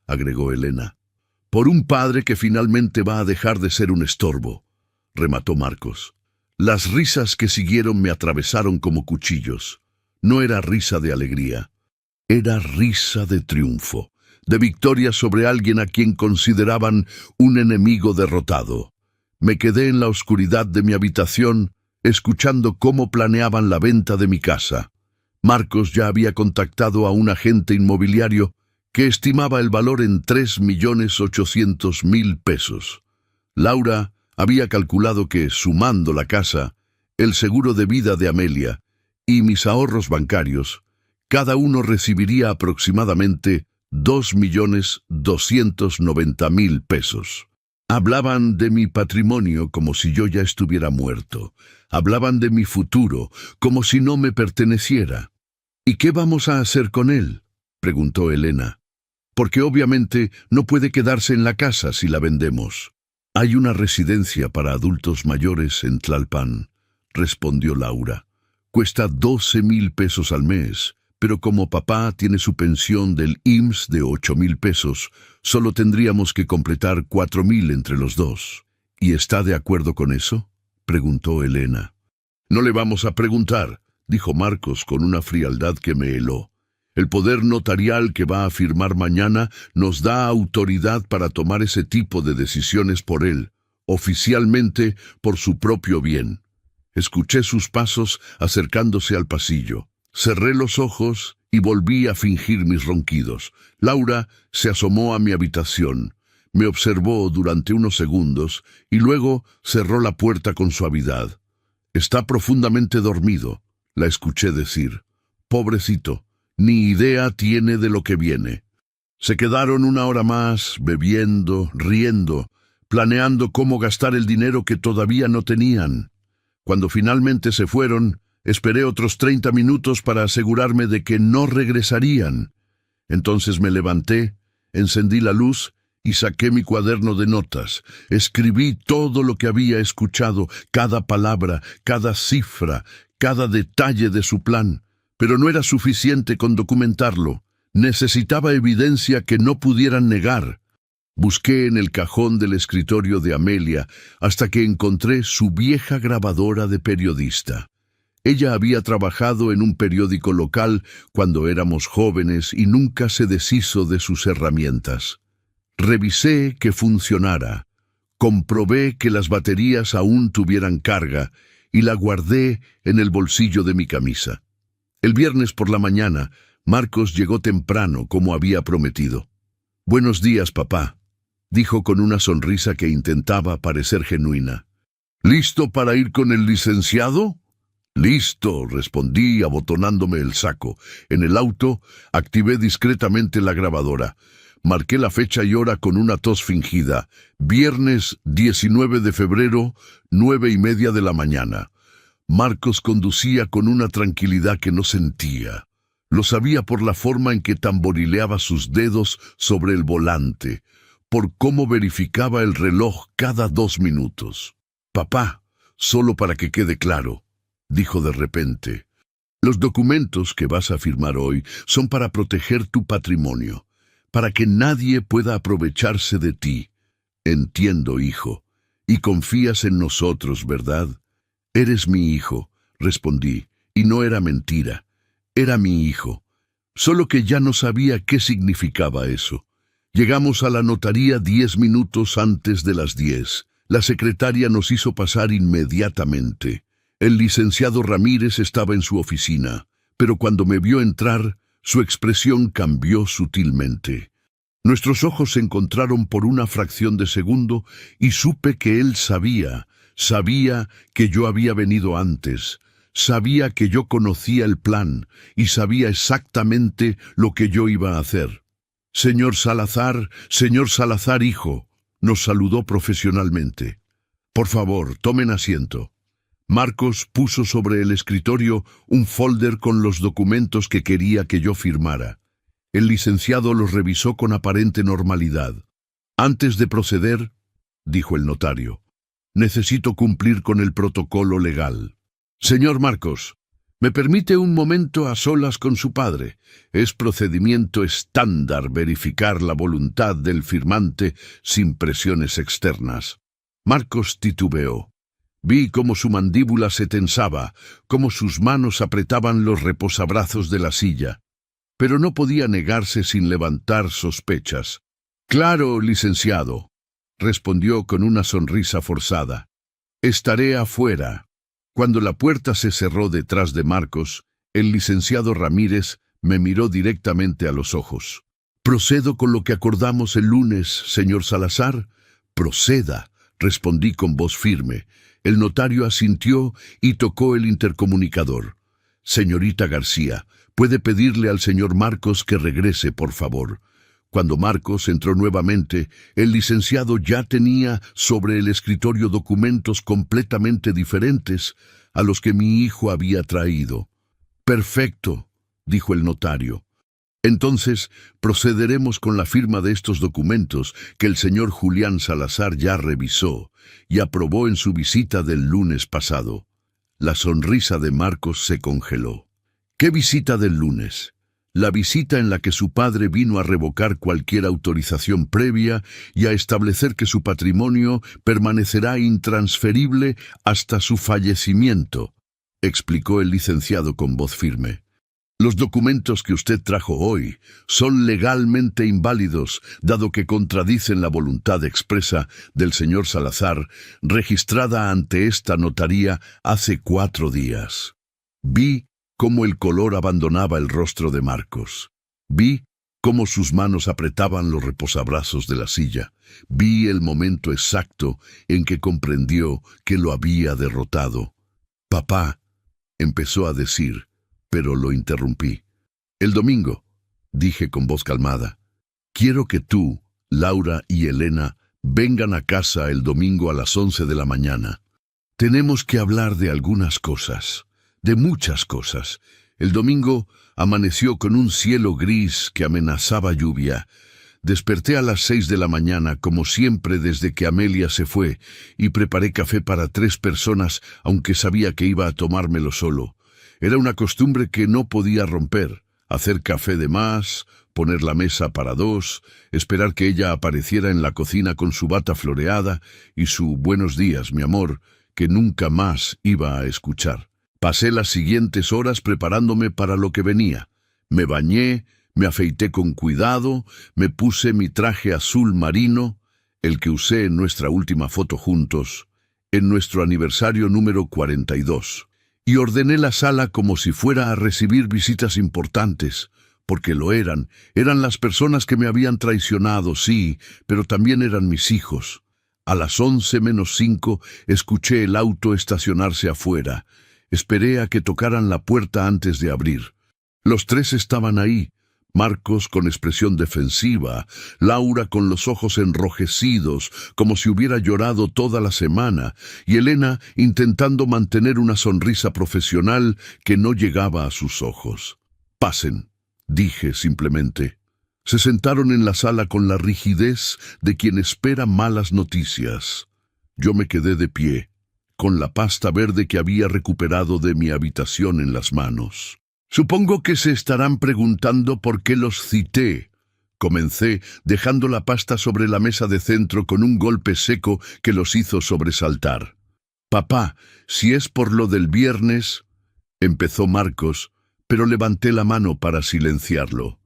agregó Elena. Por un padre que finalmente va a dejar de ser un estorbo, remató Marcos. Las risas que siguieron me atravesaron como cuchillos. No era risa de alegría, era risa de triunfo, de victoria sobre alguien a quien consideraban un enemigo derrotado. Me quedé en la oscuridad de mi habitación, escuchando cómo planeaban la venta de mi casa. Marcos ya había contactado a un agente inmobiliario que estimaba el valor en 3.800.000 pesos. Laura había calculado que, sumando la casa, el seguro de vida de Amelia y mis ahorros bancarios, cada uno recibiría aproximadamente 2.290.000 pesos. Hablaban de mi patrimonio como si yo ya estuviera muerto. Hablaban de mi futuro como si no me perteneciera. ¿Y qué vamos a hacer con él?, preguntó Elena. Porque obviamente no puede quedarse en la casa si la vendemos. Hay una residencia para adultos mayores en Tlalpan, respondió Laura. Cuesta 12.000 pesos al mes, pero como papá tiene su pensión del IMSS de 8.000 pesos, solo tendríamos que completar 4.000 entre los dos. ¿Y está de acuerdo con eso?, preguntó Elena. No le vamos a preguntar, dijo Marcos con una frialdad que me heló. El poder notarial que va a firmar mañana nos da autoridad para tomar ese tipo de decisiones por él, oficialmente por su propio bien. Escuché sus pasos acercándose al pasillo. Cerré los ojos y volví a fingir mis ronquidos. Laura se asomó a mi habitación, me observó durante unos segundos y luego cerró la puerta con suavidad. Está profundamente dormido, la escuché decir. Pobrecito, ni idea tiene de lo que viene. Se quedaron una hora más, bebiendo, riendo, planeando cómo gastar el dinero que todavía no tenían. Cuando finalmente se fueron, esperé otros 30 minutos para asegurarme de que no regresarían. Entonces me levanté, encendí la luz y saqué mi cuaderno de notas. Escribí todo lo que había escuchado, cada palabra, cada cifra, cada detalle de su plan. Pero no era suficiente con documentarlo. Necesitaba evidencia que no pudieran negar. Busqué en el cajón del escritorio de Amelia hasta que encontré su vieja grabadora de periodista. Ella había trabajado en un periódico local cuando éramos jóvenes y nunca se deshizo de sus herramientas. Revisé que funcionara, comprobé que las baterías aún tuvieran carga y la guardé en el bolsillo de mi camisa. El viernes por la mañana, Marcos llegó temprano como había prometido. «Buenos días, papá», dijo con una sonrisa que intentaba parecer genuina. «¿Listo para ir con el licenciado?» «Listo», respondí abotonándome el saco. En el auto activé discretamente la grabadora. Marqué la fecha y hora con una tos fingida. Viernes 19 de febrero, 9:30 de la mañana. Marcos conducía con una tranquilidad que no sentía. Lo sabía por la forma en que tamborileaba sus dedos sobre el volante, por cómo verificaba el reloj cada 2 minutos. «Papá, solo para que quede claro», dijo de repente, «los documentos que vas a firmar hoy son para proteger tu patrimonio, para que nadie pueda aprovecharse de ti. Entiendo, hijo, y confías en nosotros, ¿verdad?» «Eres mi hijo», respondí, y no era mentira. Era mi hijo. Solo que ya no sabía qué significaba eso. Llegamos a la notaría 10 minutos antes de las 10. La secretaria nos hizo pasar inmediatamente. El licenciado Ramírez estaba en su oficina, pero cuando me vio entrar, su expresión cambió sutilmente. Nuestros ojos se encontraron por una fracción de segundo y supe que él sabía que yo había venido antes, sabía que yo conocía el plan y sabía exactamente lo que yo iba a hacer. Señor Salazar, hijo», nos saludó profesionalmente. «Por favor, tomen asiento». Marcos puso sobre el escritorio un folder con los documentos que quería que yo firmara. El licenciado los revisó con aparente normalidad. «Antes de proceder», dijo el notario, «necesito cumplir con el protocolo legal. Señor Marcos, ¿me permite un momento a solas con su padre? Es procedimiento estándar verificar la voluntad del firmante sin presiones externas». Marcos titubeó. Vi cómo su mandíbula se tensaba, cómo sus manos apretaban los reposabrazos de la silla. Pero no podía negarse sin levantar sospechas. «Claro, licenciado», respondió con una sonrisa forzada. «Estaré afuera». Cuando la puerta se cerró detrás de Marcos, el licenciado Ramírez me miró directamente a los ojos. «¿Procedo con lo que acordamos el lunes, señor Salazar?» «Proceda», respondí con voz firme. El notario asintió y tocó el intercomunicador. «Señorita García, puede pedirle al señor Marcos que regrese, por favor». Cuando Marcos entró nuevamente, el licenciado ya tenía sobre el escritorio documentos completamente diferentes a los que mi hijo había traído. «Perfecto», dijo el notario. «Entonces procederemos con la firma de estos documentos que el señor Julián Salazar ya revisó y aprobó en su visita del lunes pasado». La sonrisa de Marcos se congeló. «¿Qué visita del lunes?» «La visita en la que su padre vino a revocar cualquier autorización previa y a establecer que su patrimonio permanecerá intransferible hasta su fallecimiento», explicó el licenciado con voz firme. «Los documentos que usted trajo hoy son legalmente inválidos, dado que contradicen la voluntad expresa del señor Salazar, registrada ante esta notaría hace 4 días». Vi cómo el color abandonaba el rostro de Marcos. Vi cómo sus manos apretaban los reposabrazos de la silla. Vi el momento exacto en que comprendió que lo había derrotado. «Papá», empezó a decir, pero lo interrumpí. «El domingo», dije con voz calmada, «quiero que tú, Laura y Elena vengan a casa el domingo a las 11 de la mañana. Tenemos que hablar de algunas cosas, de muchas cosas». El domingo amaneció con un cielo gris que amenazaba lluvia. Desperté a las 6 de la mañana, como siempre desde que Amelia se fue, y preparé café para 3 personas, aunque sabía que iba a tomármelo solo. Era una costumbre que no podía romper: hacer café de más, poner la mesa para 2, esperar que ella apareciera en la cocina con su bata floreada y su «buenos días, mi amor», que nunca más iba a escuchar. Pasé las siguientes horas preparándome para lo que venía. Me bañé, me afeité con cuidado, me puse mi traje azul marino, el que usé en nuestra última foto juntos, en nuestro aniversario número 42, y ordené la sala como si fuera a recibir visitas importantes, porque lo eran las personas que me habían traicionado, sí, pero también eran mis hijos. A las 11:05 escuché el auto estacionarse afuera. Esperé a que tocaran la puerta antes de abrir. Los 3 estaban ahí: Marcos con expresión defensiva, Laura con los ojos enrojecidos, como si hubiera llorado toda la semana, y Elena intentando mantener una sonrisa profesional que no llegaba a sus ojos. «Pasen», dije simplemente. Se sentaron en la sala con la rigidez de quien espera malas noticias. Yo me quedé de pie, con la pasta verde que había recuperado de mi habitación en las manos. «Supongo que se estarán preguntando por qué los cité», comencé, dejando la pasta sobre la mesa de centro con un golpe seco que los hizo sobresaltar. «Papá, si es por lo del viernes», empezó Marcos, pero levanté la mano para silenciarlo.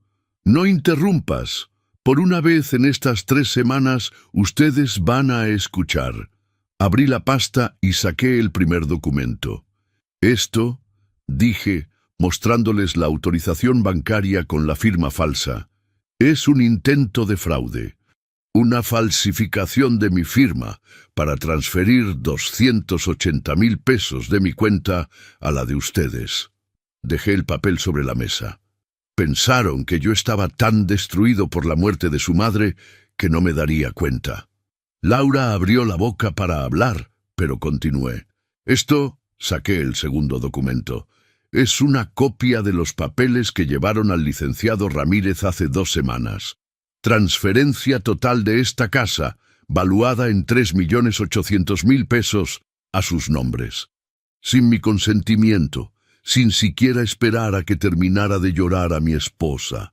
«No interrumpas. Por una vez en estas 3 semanas ustedes van a escuchar». Abrí la pasta y saqué el primer documento. «Esto», dije, mostrándoles la autorización bancaria con la firma falsa, «es un intento de fraude, una falsificación de mi firma para transferir 280,000 pesos de mi cuenta a la de ustedes». Dejé el papel sobre la mesa. Pensaron que yo estaba tan destruido por la muerte de su madre que no me daría cuenta. Laura abrió la boca para hablar, pero continué. «Esto», saqué el segundo documento, «es una copia de los papeles que llevaron al licenciado Ramírez hace 2 semanas. Transferencia total de esta casa, valuada en 3.800.000 pesos, a sus nombres. Sin mi consentimiento, sin siquiera esperar a que terminara de llorar a mi esposa.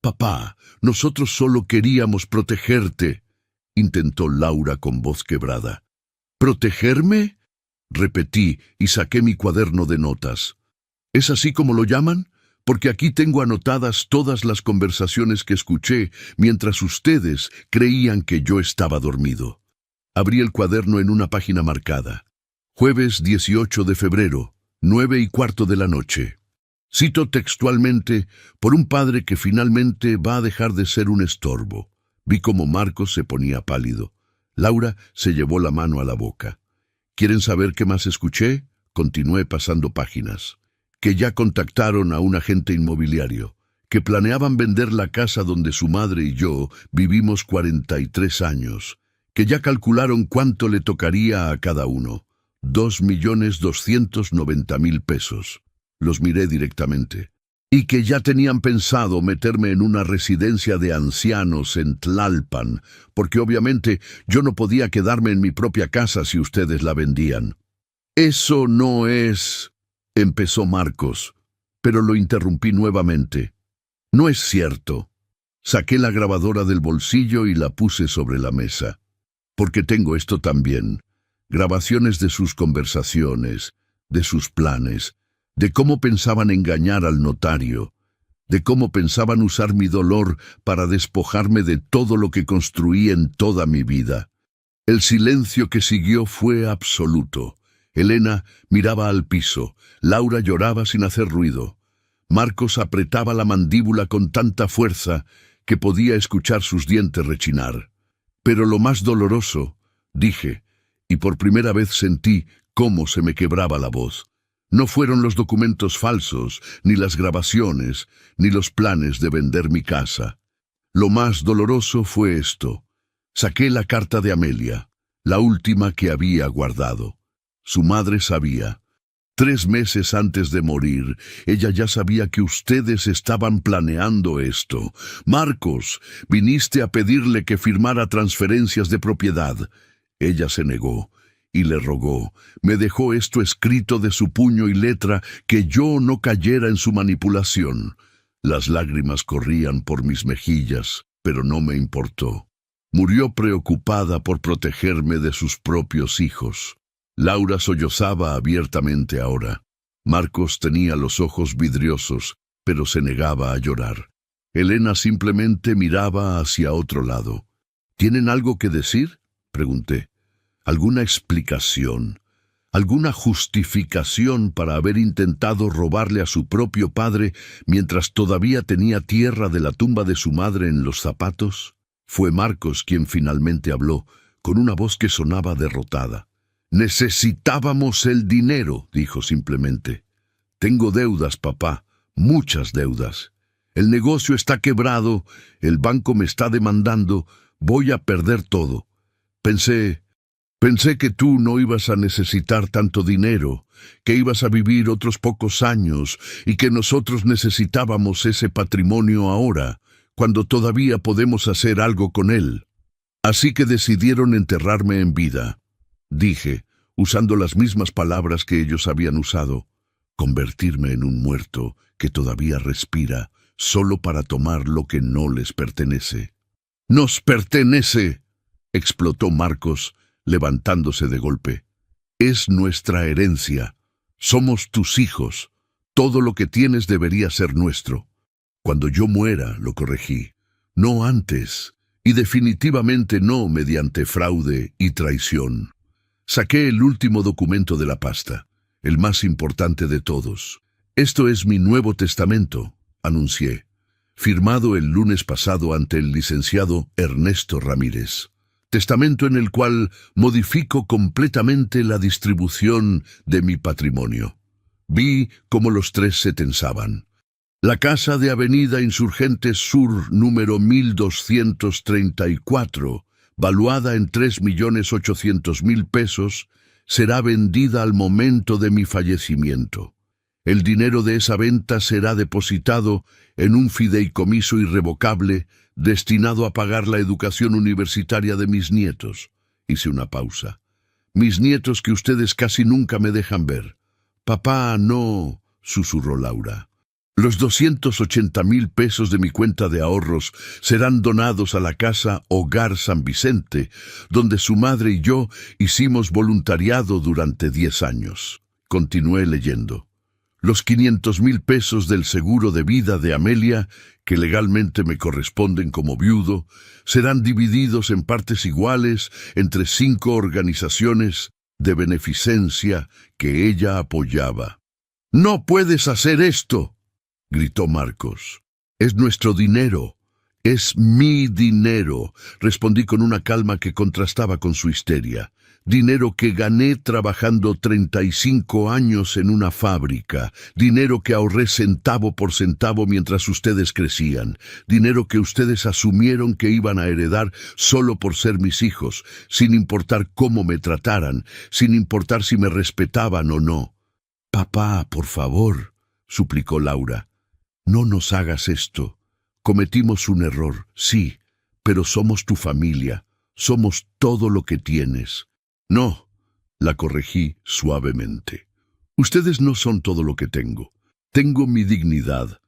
Papá, nosotros solo queríamos protegerte», intentó Laura con voz quebrada. «¿Protegerme?». repetí y saqué mi cuaderno de notas. ¿Es así como lo llaman? Porque aquí tengo anotadas todas las conversaciones que escuché mientras ustedes creían que yo estaba dormido. Abrí el cuaderno en una página marcada. Jueves 18 de febrero, 9:15 de la noche. Cito textualmente, por un padre que finalmente va a dejar de ser un estorbo. Vi cómo Marcos se ponía pálido. Laura se llevó la mano a la boca. ¿Quieren saber qué más escuché? Continué pasando páginas. Que ya contactaron a un agente inmobiliario, que planeaban vender la casa donde su madre y yo vivimos 43 años, que ya calcularon cuánto le tocaría a cada uno, 2.290.000 pesos. Los miré directamente. Y que ya tenían pensado meterme en una residencia de ancianos en Tlalpan, porque obviamente yo no podía quedarme en mi propia casa si ustedes la vendían. Eso no es... empezó Marcos, pero lo interrumpí nuevamente. No es cierto. Saqué la grabadora del bolsillo y la puse sobre la mesa. Porque tengo esto también. Grabaciones de sus conversaciones, de sus planes, de cómo pensaban engañar al notario, de cómo pensaban usar mi dolor para despojarme de todo lo que construí en toda mi vida. El silencio que siguió fue absoluto. Elena miraba al piso, Laura lloraba sin hacer ruido. Marcos apretaba la mandíbula con tanta fuerza que podía escuchar sus dientes rechinar. Pero lo más doloroso, dije, y por primera vez sentí cómo se me quebraba la voz, no fueron los documentos falsos, ni las grabaciones, ni los planes de vender mi casa. Lo más doloroso fue esto. Saqué la carta de Amelia, la última que había guardado. Su madre sabía. 3 meses antes de morir, ella ya sabía que ustedes estaban planeando esto. Marcos, viniste a pedirle que firmara transferencias de propiedad. Ella se negó y le rogó. Me dejó esto escrito de su puño y letra, que yo no cayera en su manipulación. Las lágrimas corrían por mis mejillas, pero no me importó. Murió preocupada por protegerme de sus propios hijos. Laura sollozaba abiertamente ahora. Marcos tenía los ojos vidriosos, pero se negaba a llorar. Elena simplemente miraba hacia otro lado. ¿Tienen algo que decir?, pregunté. ¿Alguna explicación? ¿Alguna justificación para haber intentado robarle a su propio padre mientras todavía tenía tierra de la tumba de su madre en los zapatos? Fue Marcos quien finalmente habló, con una voz que sonaba derrotada. Necesitábamos el dinero, dijo simplemente. Tengo deudas, papá, muchas deudas. El negocio está quebrado, el banco me está demandando, voy a perder todo. Pensé que tú no ibas a necesitar tanto dinero, que ibas a vivir otros pocos años y que nosotros necesitábamos ese patrimonio ahora, cuando todavía podemos hacer algo con él. Así que decidieron enterrarme en vida. Dije, usando las mismas palabras que ellos habían usado, convertirme en un muerto que todavía respira solo para tomar lo que no les pertenece. ¡Nos pertenece!, explotó Marcos, levantándose de golpe. Es nuestra herencia. Somos tus hijos. Todo lo que tienes debería ser nuestro. Cuando yo muera, lo corregí. No antes, y definitivamente no mediante fraude y traición. Saqué el último documento de la pasta, el más importante de todos. Esto es mi Nuevo Testamento, anuncié, firmado el lunes pasado ante el licenciado Ernesto Ramírez. Testamento en el cual modifico completamente la distribución de mi patrimonio. Vi cómo los tres se tensaban. La casa de Avenida Insurgentes Sur número 1234, valuada en 3.800.000 pesos, será vendida al momento de mi fallecimiento. El dinero de esa venta será depositado en un fideicomiso irrevocable destinado a pagar la educación universitaria de mis nietos. Hice una pausa. Mis nietos que ustedes casi nunca me dejan ver. Papá, no, susurró Laura. Los 280,000 pesos de mi cuenta de ahorros serán donados a la casa Hogar San Vicente, donde su madre y yo hicimos voluntariado durante 10 años. Continué leyendo. Los 500,000 pesos del seguro de vida de Amelia, que legalmente me corresponden como viudo, serán divididos en partes iguales entre 5 organizaciones de beneficencia que ella apoyaba. «¡No puedes hacer esto!», gritó Marcos. «Es nuestro dinero. Es mi dinero», respondí con una calma que contrastaba con su histeria. «Dinero que gané trabajando 35 años en una fábrica. Dinero que ahorré centavo por centavo mientras ustedes crecían. Dinero que ustedes asumieron que iban a heredar solo por ser mis hijos, sin importar cómo me trataran, sin importar si me respetaban o no». «Papá, por favor», suplicó Laura. «No nos hagas esto. Cometimos un error, sí, pero somos tu familia. Somos todo lo que tienes». «No», la corregí suavemente. «Ustedes no son todo lo que tengo. Tengo mi dignidad.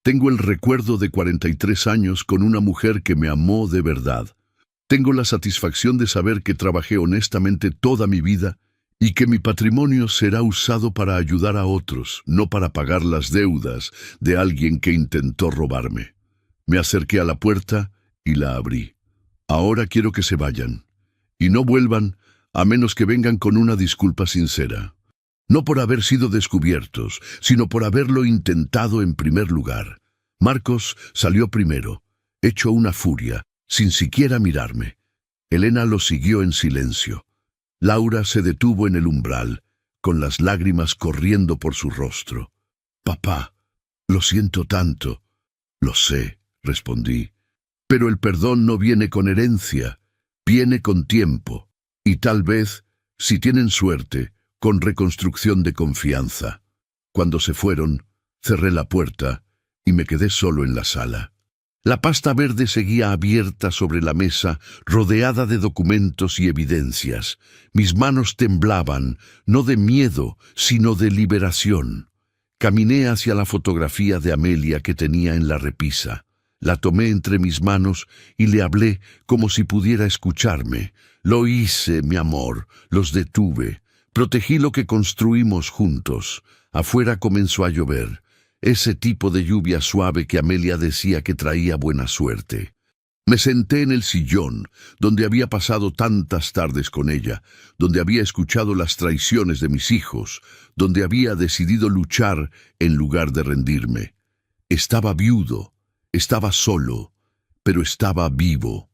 Tengo el recuerdo de 43 años con una mujer que me amó de verdad. Tengo la satisfacción de saber que trabajé honestamente toda mi vida y que mi patrimonio será usado para ayudar a otros, no para pagar las deudas de alguien que intentó robarme». Me acerqué a la puerta y la abrí. «Ahora quiero que se vayan. Y no vuelvan a menos que vengan con una disculpa sincera. No por haber sido descubiertos, sino por haberlo intentado en primer lugar». Marcos salió primero, hecho una furia, sin siquiera mirarme. Elena lo siguió en silencio. Laura se detuvo en el umbral, con las lágrimas corriendo por su rostro. «Papá, lo siento tanto». «Lo sé», respondí. «Pero el perdón no viene con herencia, viene con tiempo. Y tal vez, si tienen suerte, con reconstrucción de confianza». Cuando se fueron, cerré la puerta y me quedé solo en la sala. La pasta verde seguía abierta sobre la mesa, rodeada de documentos y evidencias. Mis manos temblaban, no de miedo, sino de liberación. Caminé hacia la fotografía de Amelia que tenía en la repisa. La tomé entre mis manos y le hablé como si pudiera escucharme. «Lo hice, mi amor, los detuve. Protegí lo que construimos juntos». Afuera comenzó a llover, ese tipo de lluvia suave que Amelia decía que traía buena suerte. Me senté en el sillón, donde había pasado tantas tardes con ella, donde había escuchado las traiciones de mis hijos, donde había decidido luchar en lugar de rendirme. Estaba viudo, estaba solo, pero estaba vivo,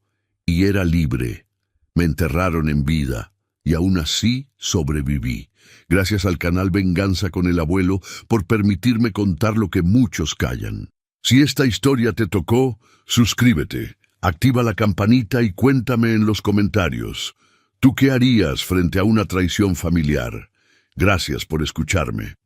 y era libre. Me enterraron en vida, y aún así sobreviví. Gracias al canal Venganza con el Abuelo por permitirme contar lo que muchos callan. Si esta historia te tocó, suscríbete, activa la campanita y cuéntame en los comentarios. ¿Tú qué harías frente a una traición familiar? Gracias por escucharme.